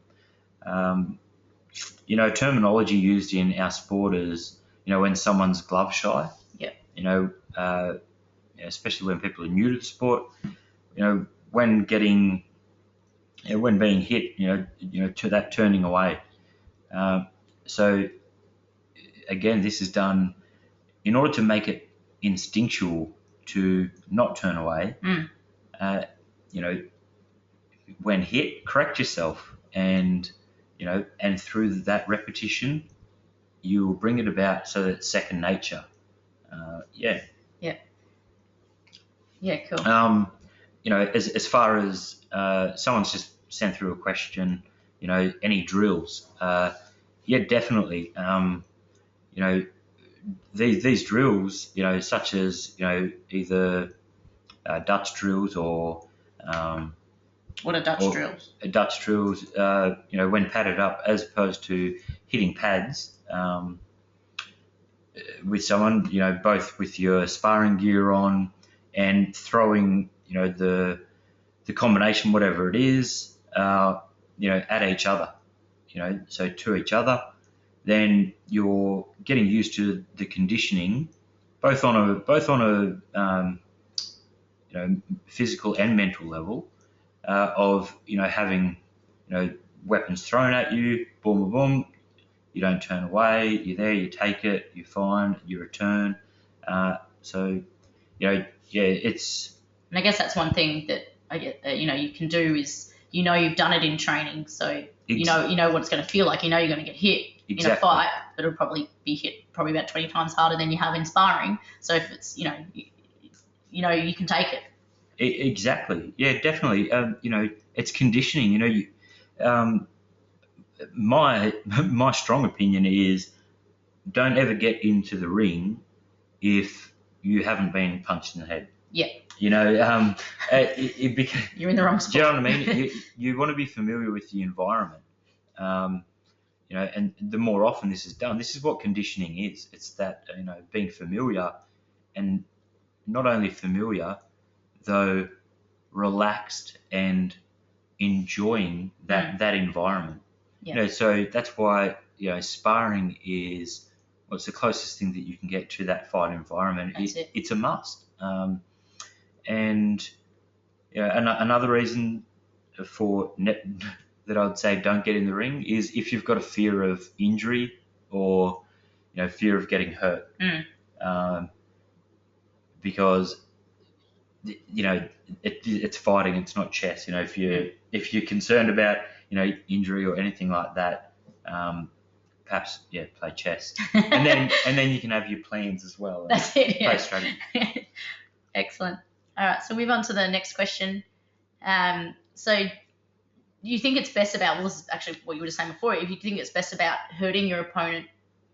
[SPEAKER 2] Terminology used in our sport is, when someone's glove shy.
[SPEAKER 1] Yeah.
[SPEAKER 2] Especially when people are new to the sport. When being hit, to that turning away. So again, this is done in order to make it instinctual to not turn away. When hit, correct yourself, and through that repetition, you will bring it about so that it's second nature.
[SPEAKER 1] Yeah, cool.
[SPEAKER 2] As far as someone's just sent through a question, any drills? Definitely. These drills, such as either Dutch drills or
[SPEAKER 1] what are Dutch drills?
[SPEAKER 2] Dutch drills, when padded up, as opposed to hitting pads with someone, both with your sparring gear on and throwing, the combination, whatever it is, at each other, so to each other. Then you're getting used to the conditioning, both on a physical and mental level, of having weapons thrown at you, boom, boom, boom. You don't turn away. You're there. You take it. You find. You return. So, it's.
[SPEAKER 1] And I guess that's one thing that I get that you can do is you've done it in training, so you know what it's going to feel like. You're going to get hit in a fight, but it'll probably be hit about 20 times harder than you have in sparring. So if it's you can take it.
[SPEAKER 2] Exactly. Yeah, definitely. It's conditioning. My strong opinion is don't ever get into the ring if you haven't been punched in the head.
[SPEAKER 1] Yeah.
[SPEAKER 2] You're
[SPEAKER 1] in the wrong spot.
[SPEAKER 2] Do you know what I mean? You want to be familiar with the environment. And the more often this is done, this is what conditioning is. It's that, being familiar, and not only familiar, though relaxed and enjoying that environment.
[SPEAKER 1] Yeah.
[SPEAKER 2] So that's why, sparring is what's the closest thing that you can get to that fight environment. It's a must. And another reason for that I'd say don't get in the ring is if you've got a fear of injury or fear of getting hurt, because it's fighting, it's not chess. If you're concerned about injury or anything like that, perhaps play chess, and then you can have your plans as well.
[SPEAKER 1] That's it.
[SPEAKER 2] Play strategy.
[SPEAKER 1] Excellent. All right, so move on to the next question. So do you think it's best about, this is actually what you were just saying before, if you think it's best about hurting your opponent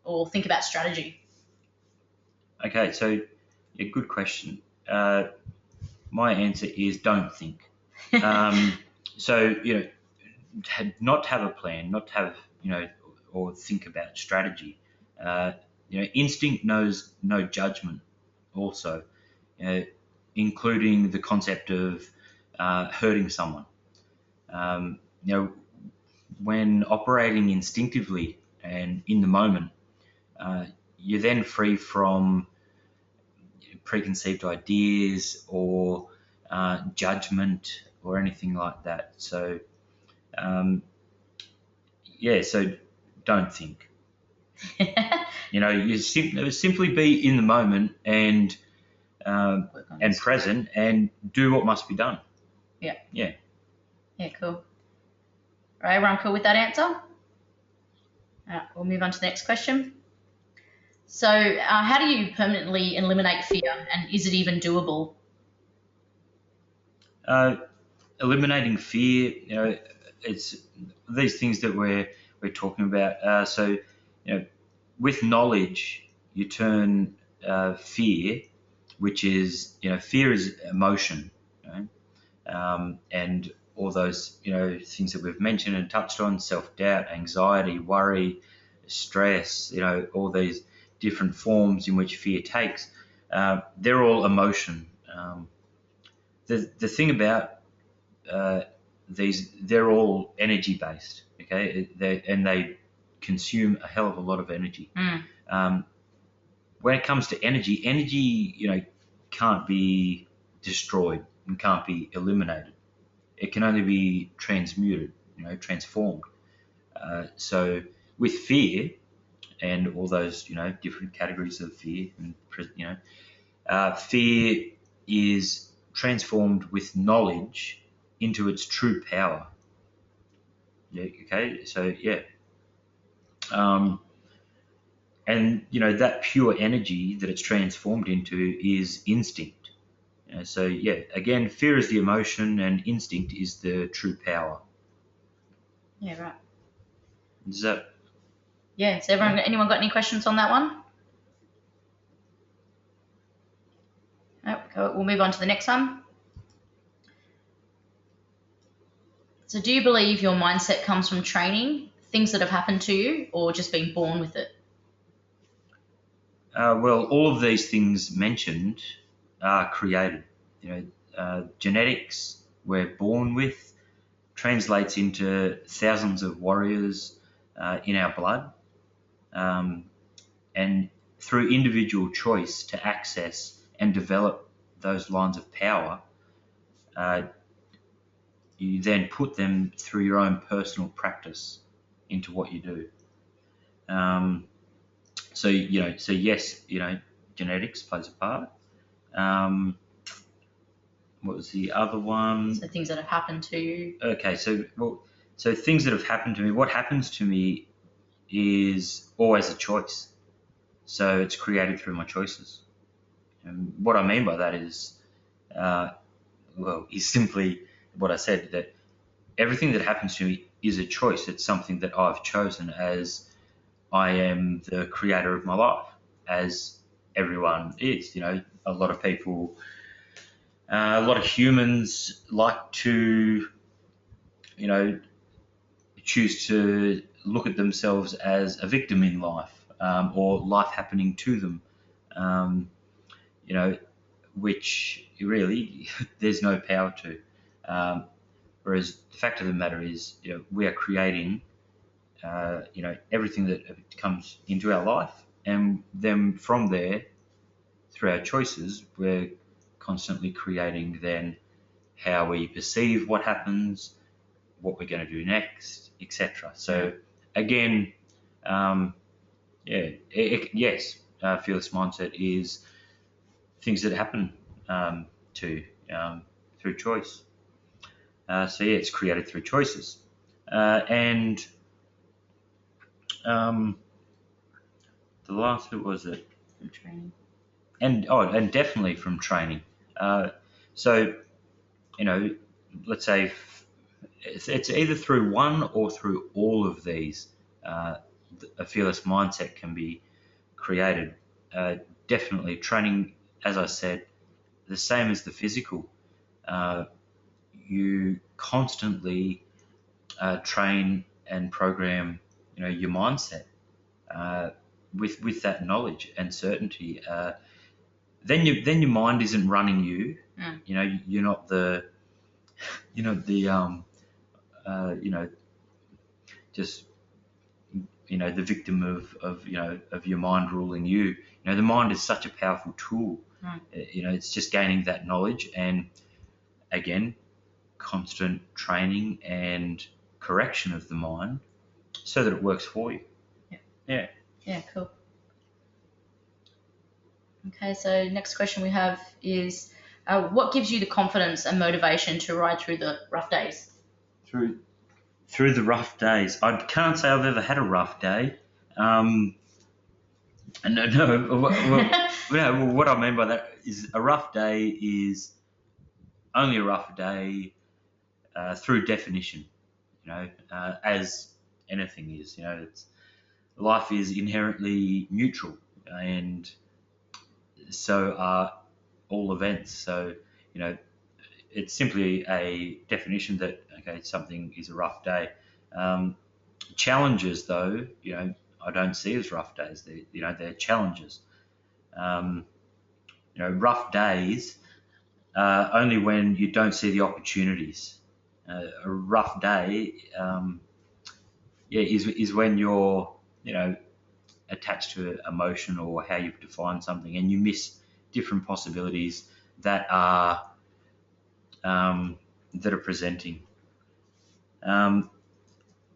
[SPEAKER 1] or think about strategy?
[SPEAKER 2] Okay, so good question. My answer is don't think. So, not have a plan, not have, or think about strategy. Instinct knows no judgment also, including the concept of hurting someone. When operating instinctively and in the moment, you're then free from preconceived ideas or judgment or anything like that. So, so don't think. You simply be in the moment and present and do what must be done.
[SPEAKER 1] Yeah.
[SPEAKER 2] Yeah.
[SPEAKER 1] Yeah, cool. All right, everyone cool with that answer? All right, we'll move on to the next question. So how do you permanently eliminate fear, and is it even doable?
[SPEAKER 2] Eliminating fear, it's these things that we're talking about. So, with knowledge, you turn fear, which is, fear is emotion, and all those, things that we've mentioned and touched on, self-doubt, anxiety, worry, stress, all these different forms in which fear takes, they're all emotion. The thing about these, they're all energy based, okay? They consume a hell of a lot of energy. When it comes to energy, can't be destroyed and can't be eliminated. It can only be transmuted, transformed. So with fear and all those, different categories of fear, and fear is transformed with knowledge into its true power. Yeah. Okay. So and that pure energy that it's transformed into is instinct. So again, fear is the emotion, and instinct is the true power.
[SPEAKER 1] Yeah. Right.
[SPEAKER 2] Is that?
[SPEAKER 1] Yeah. So anyone got any questions on that one? No. We'll move on to the next one. So do you believe your mindset comes from training, things that have happened to you, or just being born with it?
[SPEAKER 2] Well, all of these things mentioned are created. Genetics we're born with translates into thousands of warriors in our blood, and through individual choice to access and develop those lines of power, you then put them through your own personal practice into what you do. So yes, genetics plays a part. What was the other one?
[SPEAKER 1] So things that have happened to you.
[SPEAKER 2] Okay, so things that have happened to me. What happens to me is always a choice. So it's created through my choices. And what I mean by that is, is simply what I said, that everything that happens to me is a choice. It's something that I've chosen, as I am the creator of my life, as everyone is. A lot of people, a lot of humans like to, choose to look at themselves as a victim in life, or life happening to them, which really there's no power to. Whereas the fact of the matter is, we are creating, everything that comes into our life, and then from there, through our choices, we're constantly creating then how we perceive what happens, what we're going to do next, etc. So again, yes, fearless mindset is things that happen through choice. It's created through choices, and the last bit was it
[SPEAKER 1] From training.
[SPEAKER 2] and definitely from training. So let's say it's either through one or through all of these. A fearless mindset can be created. Definitely training, as I said, the same as the physical. You constantly train and program, your mindset with that knowledge and certainty. Then your mind isn't running you. You're not the just the victim of your mind ruling you. The mind is such a powerful tool. It's just gaining that knowledge, and again, constant training and correction of the mind so that it works for you.
[SPEAKER 1] Yeah, cool. Okay, so next question we have is, what gives you the confidence and motivation to ride through the rough days?
[SPEAKER 2] Through the rough days, I can't say I've ever had a rough day. What I mean by that is, a rough day is only a rough day through definition. As anything is. Life is inherently neutral, and so are all events. So it's simply a definition that something is a rough day. Challenges, though, I don't see as rough days. They're challenges. Rough days only when you don't see the opportunities. A rough day, is when you're attached to emotion or how you've defined something, and you miss different possibilities that are presenting.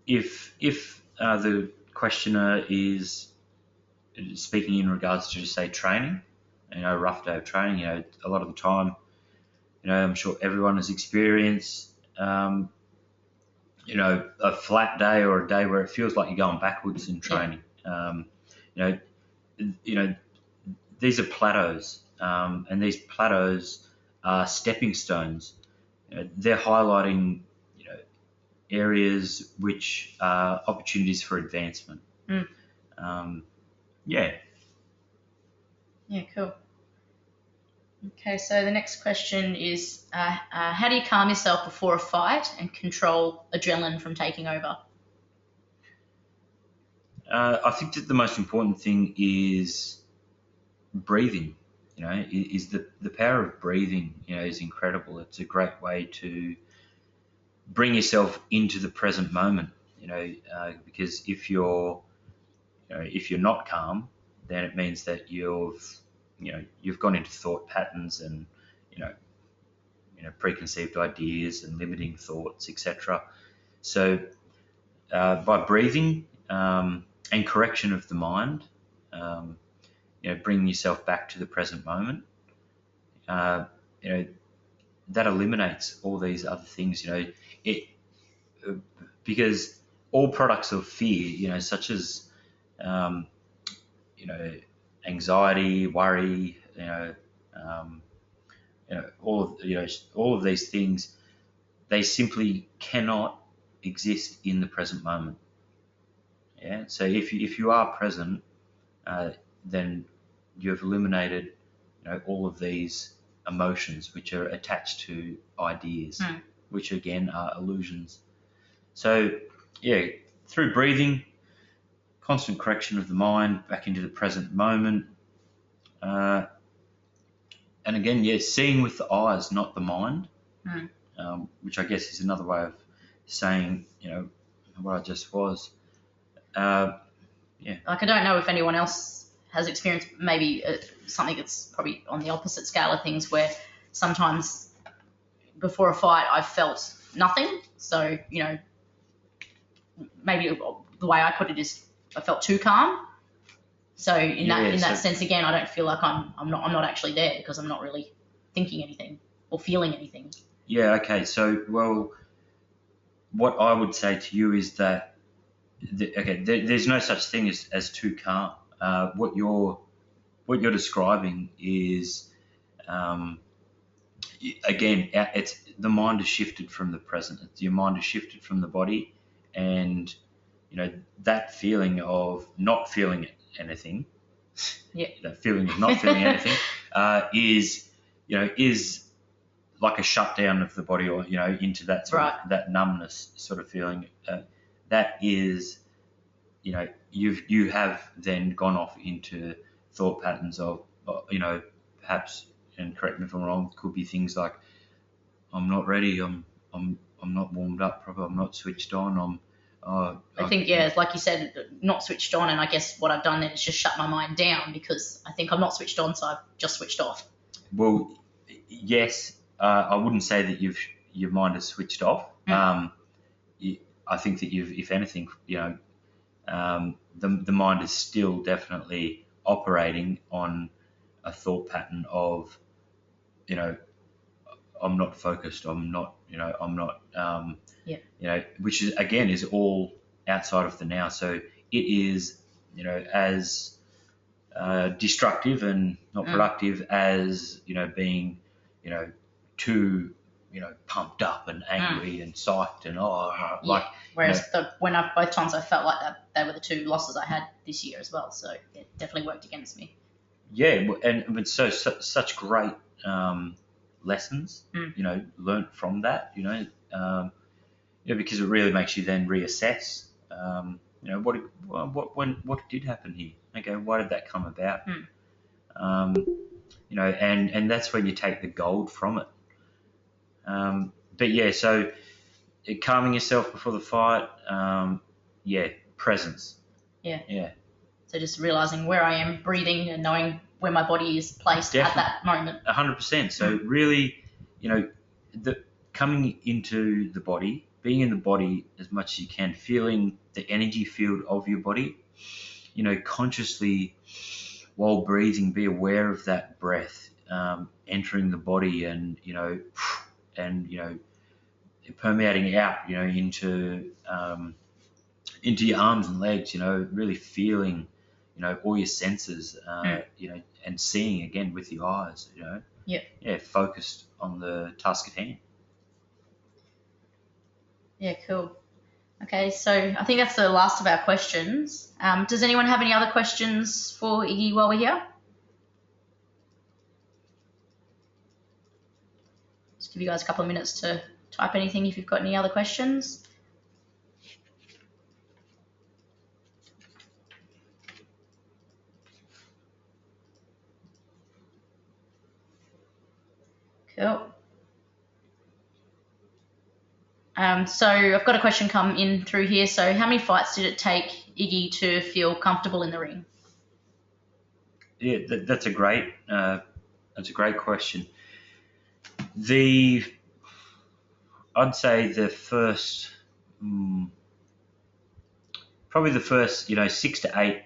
[SPEAKER 2] If the questioner is speaking in regards to, say, training, rough day of training, a lot of the time, I'm sure everyone has experienced, a flat day or a day where it feels like you're going backwards in training. These are plateaus, and these plateaus are stepping stones. They're highlighting, areas which are opportunities for advancement.
[SPEAKER 1] Yeah, cool. Okay, so the next question is, how do you calm yourself before a fight and control adrenaline from taking over?
[SPEAKER 2] I think that the most important thing is breathing. Is the power of breathing. Is incredible. It's a great way to bring yourself into the present moment. Because if you're not calm, then it means that you've gone into thought patterns, and preconceived ideas and limiting thoughts, etc. So by breathing and correction of the mind, bringing yourself back to the present moment, that eliminates all these other things. Because all products of fear, such as anxiety, worry, all of these things, they simply cannot exist in the present moment. Yeah. So if you are present, then you have eliminated, all of these emotions which are attached to ideas, which again are illusions. So yeah, through breathing, constant correction of the mind back into the present moment, and again, seeing with the eyes, not the mind, which I guess is another way of saying, what I just was.
[SPEAKER 1] Like, I don't know if anyone else has experienced maybe something that's probably on the opposite scale of things, where sometimes before a fight I've felt nothing. So, maybe the way I put it is I felt too calm. So in that sense, again, I don't feel like I'm not actually there, because I'm not really thinking anything or feeling anything.
[SPEAKER 2] Yeah. Okay. So, well, what I would say to you is that there's no such thing as too calm. What you're describing is, again, it's the mind is shifted from the present. Your mind is shifted from the body, and that feeling of not feeling anything.
[SPEAKER 1] Yeah.
[SPEAKER 2] That feeling of not feeling anything is like a shutdown of the body, or into that sort of, that numbness sort of feeling. That is, you have then gone off into thought patterns of, perhaps, and correct me if I'm wrong, could be things like, I'm not ready, I'm not warmed up properly, I'm not switched on,
[SPEAKER 1] I think, like you said, not switched on, and I guess what I've done then is just shut my mind down, because I think I'm not switched on, so I've just switched off.
[SPEAKER 2] Well, yes, I wouldn't say that your mind has switched off. I think that if anything, the mind is still definitely operating on a thought pattern of, I'm not focused, I'm not, which is, again, is all outside of the now. So it is, as destructive and not productive as, being, too, pumped up and angry and psyched and
[SPEAKER 1] Whereas both times I felt like that, they were the two losses I had this year as well. So it definitely worked against me.
[SPEAKER 2] Yeah, but such great lessons, learnt from that, because it really makes you then reassess, what did happen here? Okay, why did that come about? And that's when you take the gold from it. But yeah, so calming yourself before the fight, presence. Yeah.
[SPEAKER 1] So just realizing where I am, breathing, and knowing where my body is placed at that moment.
[SPEAKER 2] 100%. So really, coming into the body, being in the body as much as you can, feeling the energy field of your body, consciously while breathing, be aware of that breath entering the body and permeating out, into your arms and legs, really feeling, all your senses, and seeing again with your eyes, focused on the task at hand.
[SPEAKER 1] Yeah, cool. Okay, so I think that's the last of our questions. Does anyone have any other questions for Iggy while we're here? Just give you guys a couple of minutes to type anything if you've got any other questions. Cool. So I've got a question come in through here. So how many fights did it take Iggy to feel comfortable in the ring?
[SPEAKER 2] Yeah, that's a great question. I'd say probably the first 6 to 8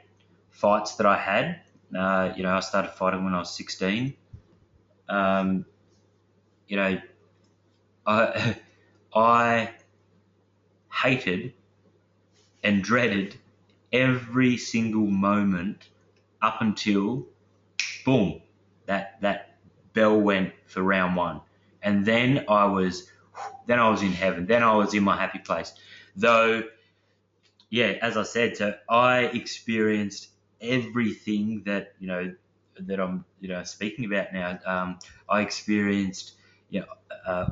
[SPEAKER 2] fights that I had. I started fighting when I was 16. I I hated and dreaded every single moment up until boom, that bell went for round one, and then I was in heaven. Then I was in my happy place. Though, yeah, as I said, so I experienced everything that that I'm speaking about now. I experienced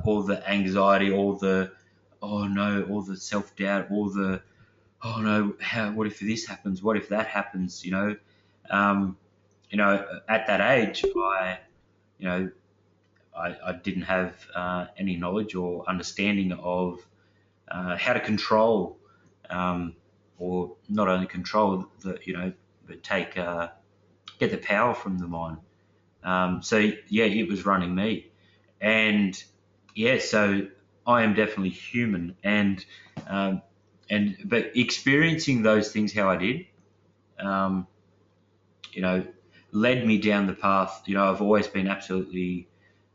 [SPEAKER 2] all the anxiety, all the oh no, all the self doubt, all the oh no, what if this happens? What if that happens? At that age, you know, I didn't have any knowledge or understanding of how to control, or not only control but get the power from the mind. So yeah, it was running me, and yeah, so I am definitely human, but experiencing those things how I did, um, led me down the path. I've always been absolutely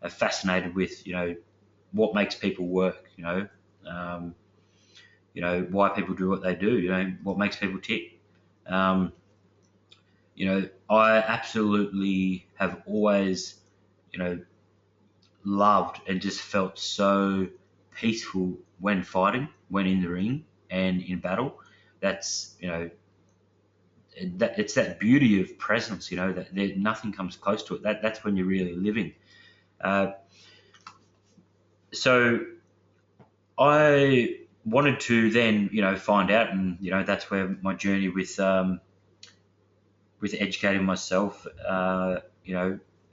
[SPEAKER 2] fascinated with what makes people work. Why people do what they do. What makes people tick. I absolutely have always, loved and just felt so peaceful when fighting, when in the ring and in battle. That's it's that beauty of presence. That nothing comes close to it. That's when you're really living. So I wanted to then, find out, and that's where my journey with educating myself,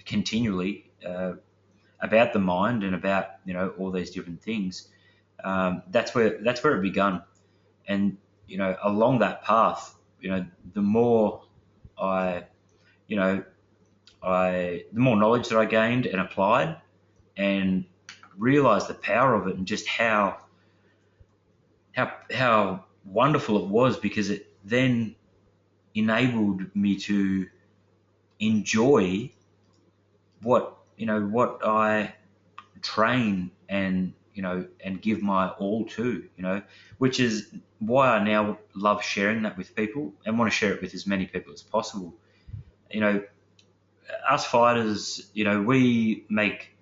[SPEAKER 2] continually about the mind and about all these different things. That's where it begun, and along that path, the more I, the more knowledge that I gained and applied, and realised the power of it, and just how wonderful it was, because it then enabled me to enjoy what I train and give my all to, which is why I now love sharing that with people and want to share it with as many people as possible. Us fighters, we make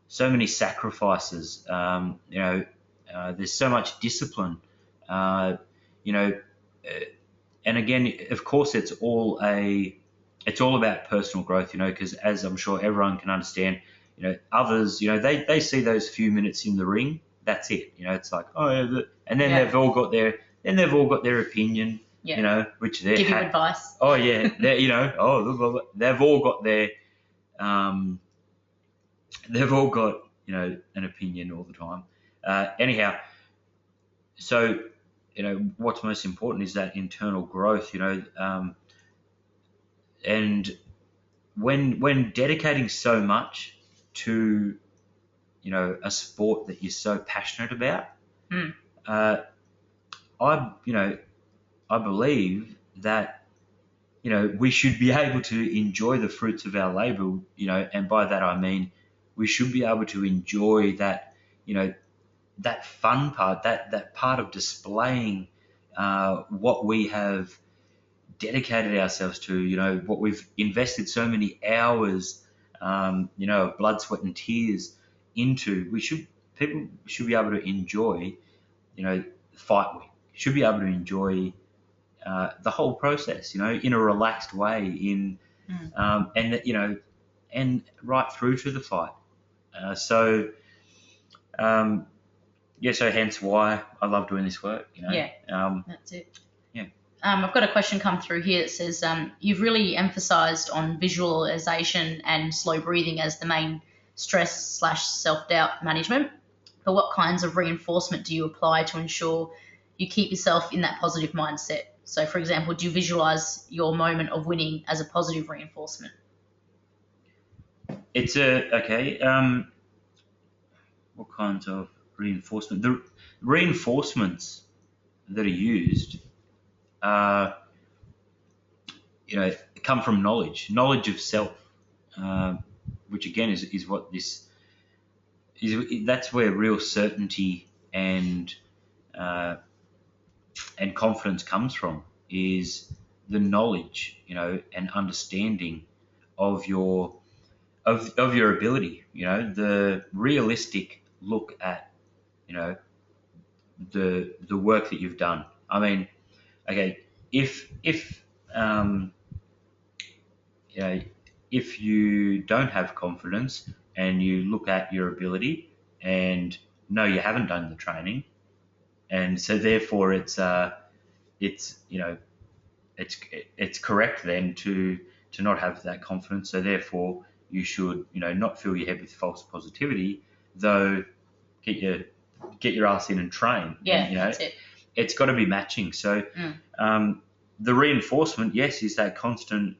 [SPEAKER 2] so many sacrifices. There's so much discipline. Uh, you know, and again, of course, it's all about personal growth. Because as I'm sure everyone can understand, others, they see those few minutes in the ring. That's it. It's like, oh, yeah, and then they've all got their opinion.
[SPEAKER 1] Yeah.
[SPEAKER 2] Which they're
[SPEAKER 1] give you advice.
[SPEAKER 2] Oh yeah, they've all got their they've all got an opinion all the time. Anyhow, so what's most important is that internal growth. And when dedicating so much to a sport that you're so passionate about, I believe that we should be able to enjoy the fruits of our labour. And by that I mean we should be able to enjoy that that fun part, that part of displaying what we have dedicated ourselves to, what we've invested so many hours, of blood, sweat and tears into. People should be able to enjoy, the fight week. Should be able to enjoy the whole process, in a relaxed way, and that, and right through to the fight. So hence why I love doing this work.
[SPEAKER 1] Yeah, that's it.
[SPEAKER 2] Yeah.
[SPEAKER 1] I've got a question come through here that says, you've really emphasised on visualization and slow breathing as the main stress/self-doubt management, but what kinds of reinforcement do you apply to ensure you keep yourself in that positive mindset? So, for example, do you visualise your moment of winning as a positive reinforcement?
[SPEAKER 2] It's okay. What kinds of reinforcement? The reinforcements that are used, come from knowledge of self, which again is what this is. That's where real certainty and confidence comes from, is the knowledge, and understanding of your ability, the realistic look at, the work that you've done. I mean, okay, um, if you don't have confidence and you look at your ability and know you haven't done the training, and so therefore it's correct then to not have that confidence. So therefore you should not fill your head with false positivity, though get your ass in and train.
[SPEAKER 1] Yeah,
[SPEAKER 2] And,
[SPEAKER 1] that's it.
[SPEAKER 2] It's got to be matching. So the reinforcement, yes, is that constant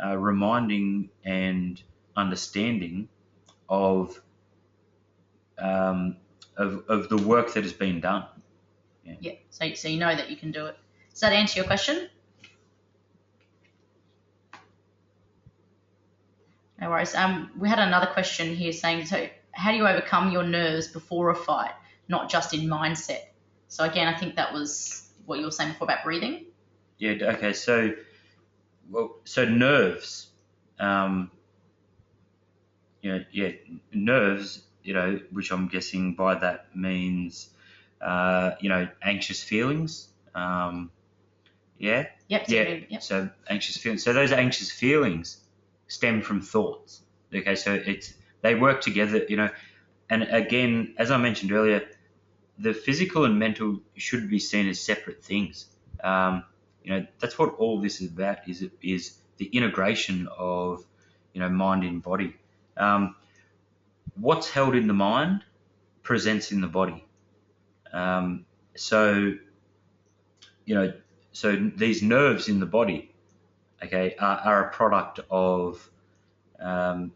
[SPEAKER 2] reminding and understanding of the work that has been done.
[SPEAKER 1] Yeah. So you know that you can do it. Does that answer your question? No worries. We had another question here saying, so how do you overcome your nerves before a fight, not just in mindset? So again, I think that was what you were saying before about breathing.
[SPEAKER 2] Yeah. Okay. So nerves. Nerves. Which I'm guessing by that means, anxious feelings. Yeah.
[SPEAKER 1] Yep.
[SPEAKER 2] Yeah. So anxious feelings. So those anxious feelings stem from thoughts. Okay. So they work together. And again, as I mentioned earlier, the physical and mental should be seen as separate things. That's what all this is about. Is the integration of mind and body. What's held in the mind presents in the body. So these nerves in the body, okay, are a product of a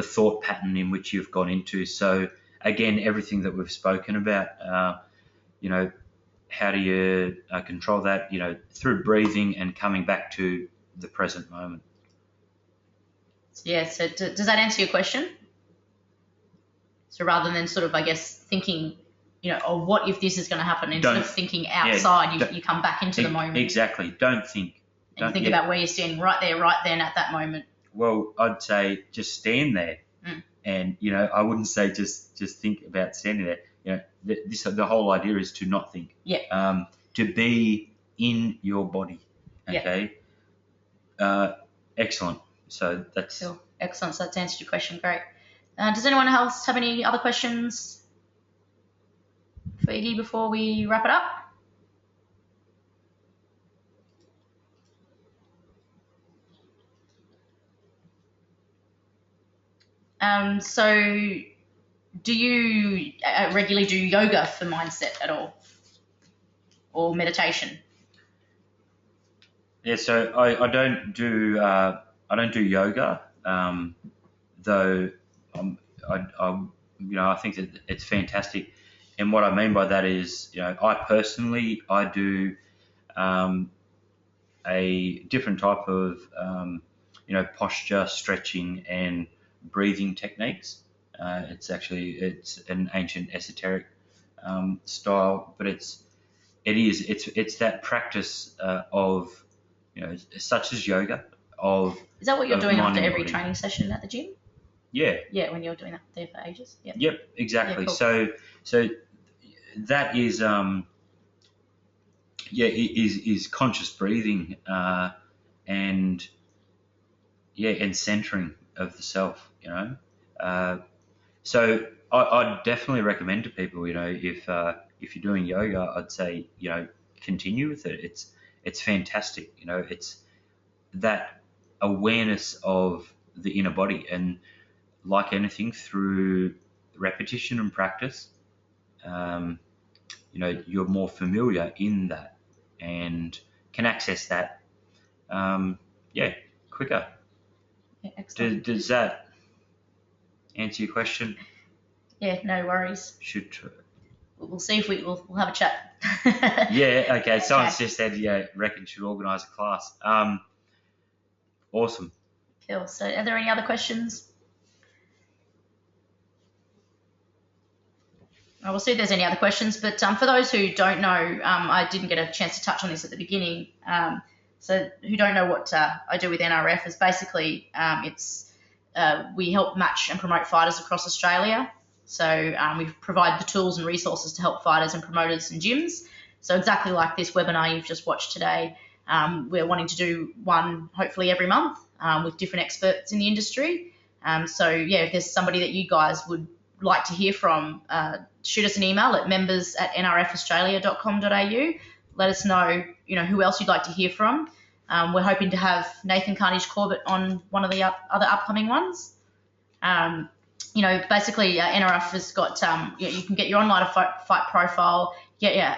[SPEAKER 2] thought pattern in which you've gone into. So again, everything that we've spoken about, how do you control that? Through breathing and coming back to the present moment.
[SPEAKER 1] Yeah. So does that answer your question? So rather than sort of, I guess, thinking, oh, what if this is going to happen? Instead of thinking outside, you come back into the moment.
[SPEAKER 2] Exactly. Don't think.
[SPEAKER 1] And think about where you're standing right there, right then at that moment.
[SPEAKER 2] Well, I'd say just stand there. And, I wouldn't say just think about standing there. The whole idea is to not think.
[SPEAKER 1] Yeah.
[SPEAKER 2] To be in your body. Okay.
[SPEAKER 1] Yeah.
[SPEAKER 2] Excellent. So that's...
[SPEAKER 1] Cool. Excellent. So that's answered your question. Great. Does anyone else have any other questions for Iggy before we wrap it up? So do you regularly do yoga for mindset at all, or meditation?
[SPEAKER 2] Yeah, so I don't do yoga, though I think that it's fantastic. And what I mean by that is, I do a different type of posture, stretching, and breathing techniques. It's an ancient esoteric style, but it's that practice of such as yoga.
[SPEAKER 1] Is that what you're doing after every
[SPEAKER 2] body.
[SPEAKER 1] training session at the gym?
[SPEAKER 2] Yeah.
[SPEAKER 1] Yeah, when you're doing that there for ages. Yep.
[SPEAKER 2] Yep. Exactly.
[SPEAKER 1] Yeah, cool.
[SPEAKER 2] So that is is conscious breathing and centering of the self. So I'd definitely recommend to people, if you're doing yoga, I'd say continue with it. It's fantastic. It's that awareness of the inner body, and like anything, through repetition and practice, you're more familiar in that and can access that quicker.
[SPEAKER 1] Yeah, excellent.
[SPEAKER 2] Does that answer your question?
[SPEAKER 1] Yeah, no worries.
[SPEAKER 2] Should try.
[SPEAKER 1] We'll see if we'll have a chat.
[SPEAKER 2] Yeah, okay. Someone's
[SPEAKER 1] Okay.
[SPEAKER 2] just said, yeah, reckon should organise a class. Awesome.
[SPEAKER 1] Cool. So are there any other questions? We'll see if there's any other questions. But for those who don't know, I didn't get a chance to touch on this at the beginning. So who don't know what I do with NRF is basically we help match and promote fighters across Australia. So we provide the tools and resources to help fighters and promoters and gyms. So exactly like this webinar you've just watched today, we're wanting to do one hopefully every month with different experts in the industry. So yeah, if there's somebody that you guys would like to hear from, shoot us an email at members@nrfaustralia.com.au. Let us know, who else you'd like to hear from. We're hoping to have Nathan Carnage Corbett on one of the other upcoming ones. Basically NRF has got, you can get your online fight profile, get your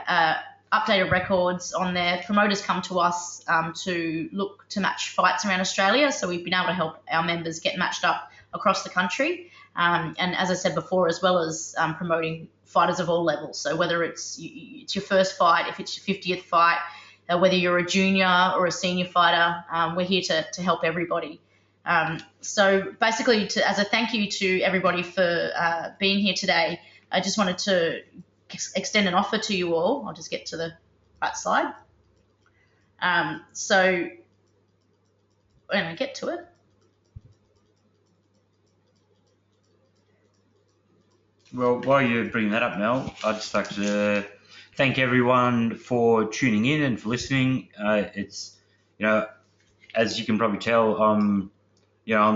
[SPEAKER 1] updated records on there. Promoters come to us to look to match fights around Australia. So we've been able to help our members get matched up across the country. And as I said before, as well as promoting fighters of all levels. So whether it's your first fight, if it's your 50th fight, whether you're a junior or a senior fighter, we're here to help everybody. So basically, as a thank you to everybody for being here today, I just wanted to extend an offer to you all. I'll just get to the right slide. So when I get to it,
[SPEAKER 2] Well, while you're bringing that up, Mel, I'd just like to thank everyone for tuning in and for listening. It's, as you can probably tell, I'm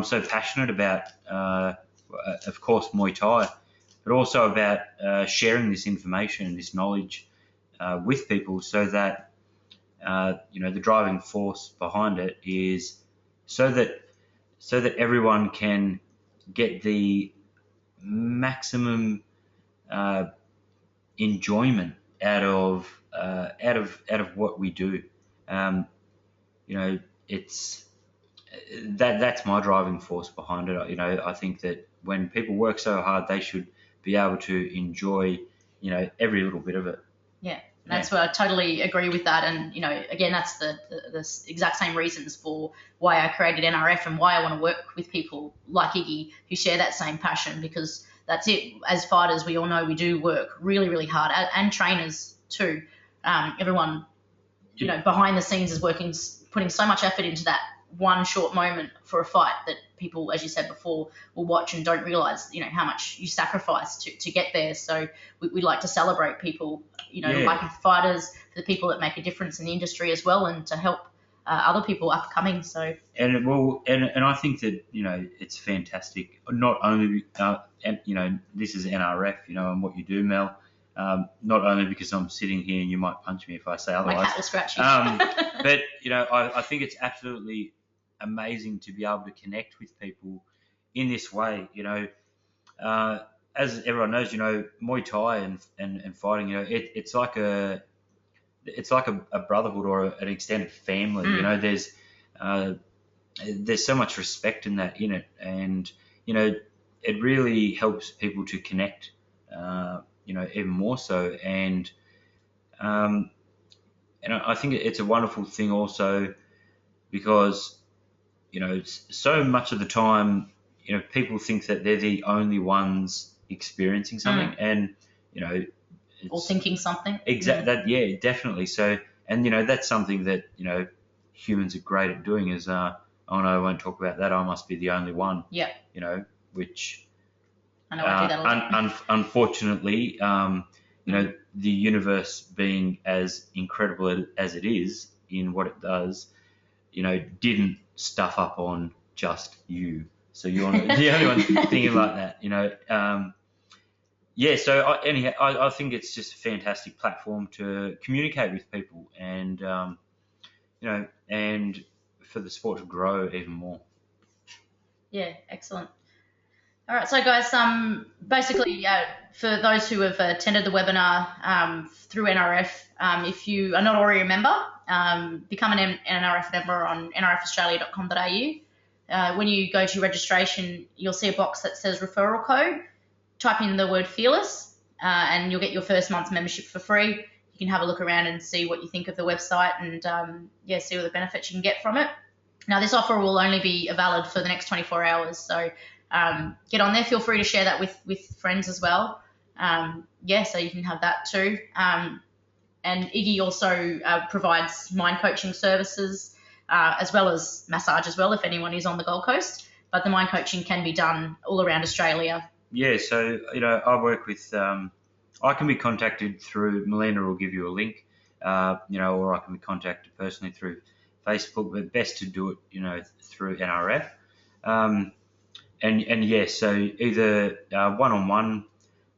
[SPEAKER 2] so passionate about, of course, Muay Thai, but also about sharing this information, this knowledge with people, so that the driving force behind it is so that everyone can get the maximum enjoyment out of what we do. It's that's my driving force behind it. I think that when people work so hard, they should be able to enjoy every little bit of it.
[SPEAKER 1] Yeah, that's where I totally agree with that. And, again, that's the exact same reasons for why I created NRF and why I want to work with people like Iggy who share that same passion, because that's it. As fighters, we all know we do work really, really hard, and trainers too. Everyone, behind the scenes is putting so much effort into that one short moment for a fight that people, as you said before, will watch and don't realize, how much you sacrifice to get there. So we like to celebrate people, like fighters, for the people that make a difference in the industry as well, and to help other people upcoming. So
[SPEAKER 2] and I think that it's fantastic. Not only this is NRF, and what you do, Mel. Not only because I'm sitting here and you might punch me if I say otherwise.
[SPEAKER 1] My cat will scratch you.
[SPEAKER 2] But I think it's absolutely amazing to be able to connect with people in this way. As everyone knows, Muay Thai and fighting, it's like a brotherhood or an extended family. There's so much respect in it, and it really helps people to connect. Even more so, and I think it's a wonderful thing also because so much of the time people think that they're the only ones experiencing something, and
[SPEAKER 1] or thinking something.
[SPEAKER 2] That, yeah, definitely. So, and that's something that humans are great at doing. Is oh no, I won't talk about that. I must be the only one.
[SPEAKER 1] Yeah.
[SPEAKER 2] Which.
[SPEAKER 1] I know I do that a lot.
[SPEAKER 2] Unfortunately, the universe being as incredible as it is in what it does, didn't stuff up on just you. So you're not the only one thinking like that, So I think it's just a fantastic platform to communicate with people, and and for the sport to grow even more.
[SPEAKER 1] Yeah, excellent. All right, so guys, basically, for those who have attended the webinar through NRF, if you are not already a member, become an NRF member on nrfaustralia.com.au. When you go to registration, you'll see a box that says referral code. type in the word fearless, and you'll get your first month's membership for free. You can have a look around and see what you think of the website and see all the benefits you can get from it. Now, this offer will only be valid for the next 24 hours, so get on there. Feel free to share that with friends as well. So you can have that too. And Iggy also provides mind coaching services as well as massage as well if anyone is on the Gold Coast. But the mind coaching can be done all around Australia.
[SPEAKER 2] Yeah, so, I work with, I can be contacted through, Melina will give you a link, or I can be contacted personally through Facebook, but best to do it, through NRF. So either one-on-one,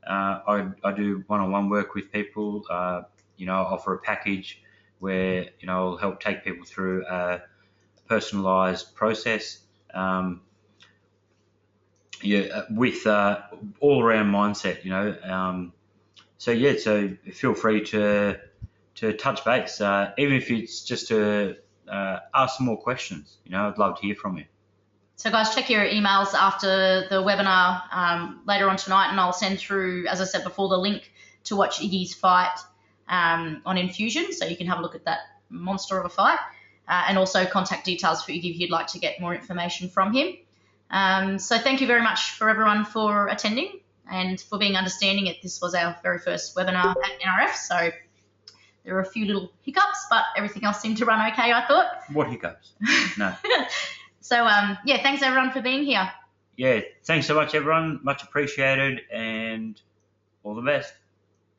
[SPEAKER 2] I do one-on-one work with people, I offer a package where, I'll help take people through a personalised process, with all-around mindset, so feel free to touch base, even if it's just to ask some more questions. I'd love to hear from you.
[SPEAKER 1] So guys, check your emails after the webinar later on tonight, and I'll send through, as I said before, the link to watch Iggy's fight on Infusion, so you can have a look at that monster of a fight, and also contact details for Iggy if you'd like to get more information from him. So thank you very much for everyone for attending and for being understanding it. This was our very first webinar at NRF, so there were a few little hiccups, but everything else seemed to run okay, I thought.
[SPEAKER 2] What hiccups? No.
[SPEAKER 1] So, thanks everyone for being here.
[SPEAKER 2] Yeah, thanks so much, everyone. Much appreciated, and all the best.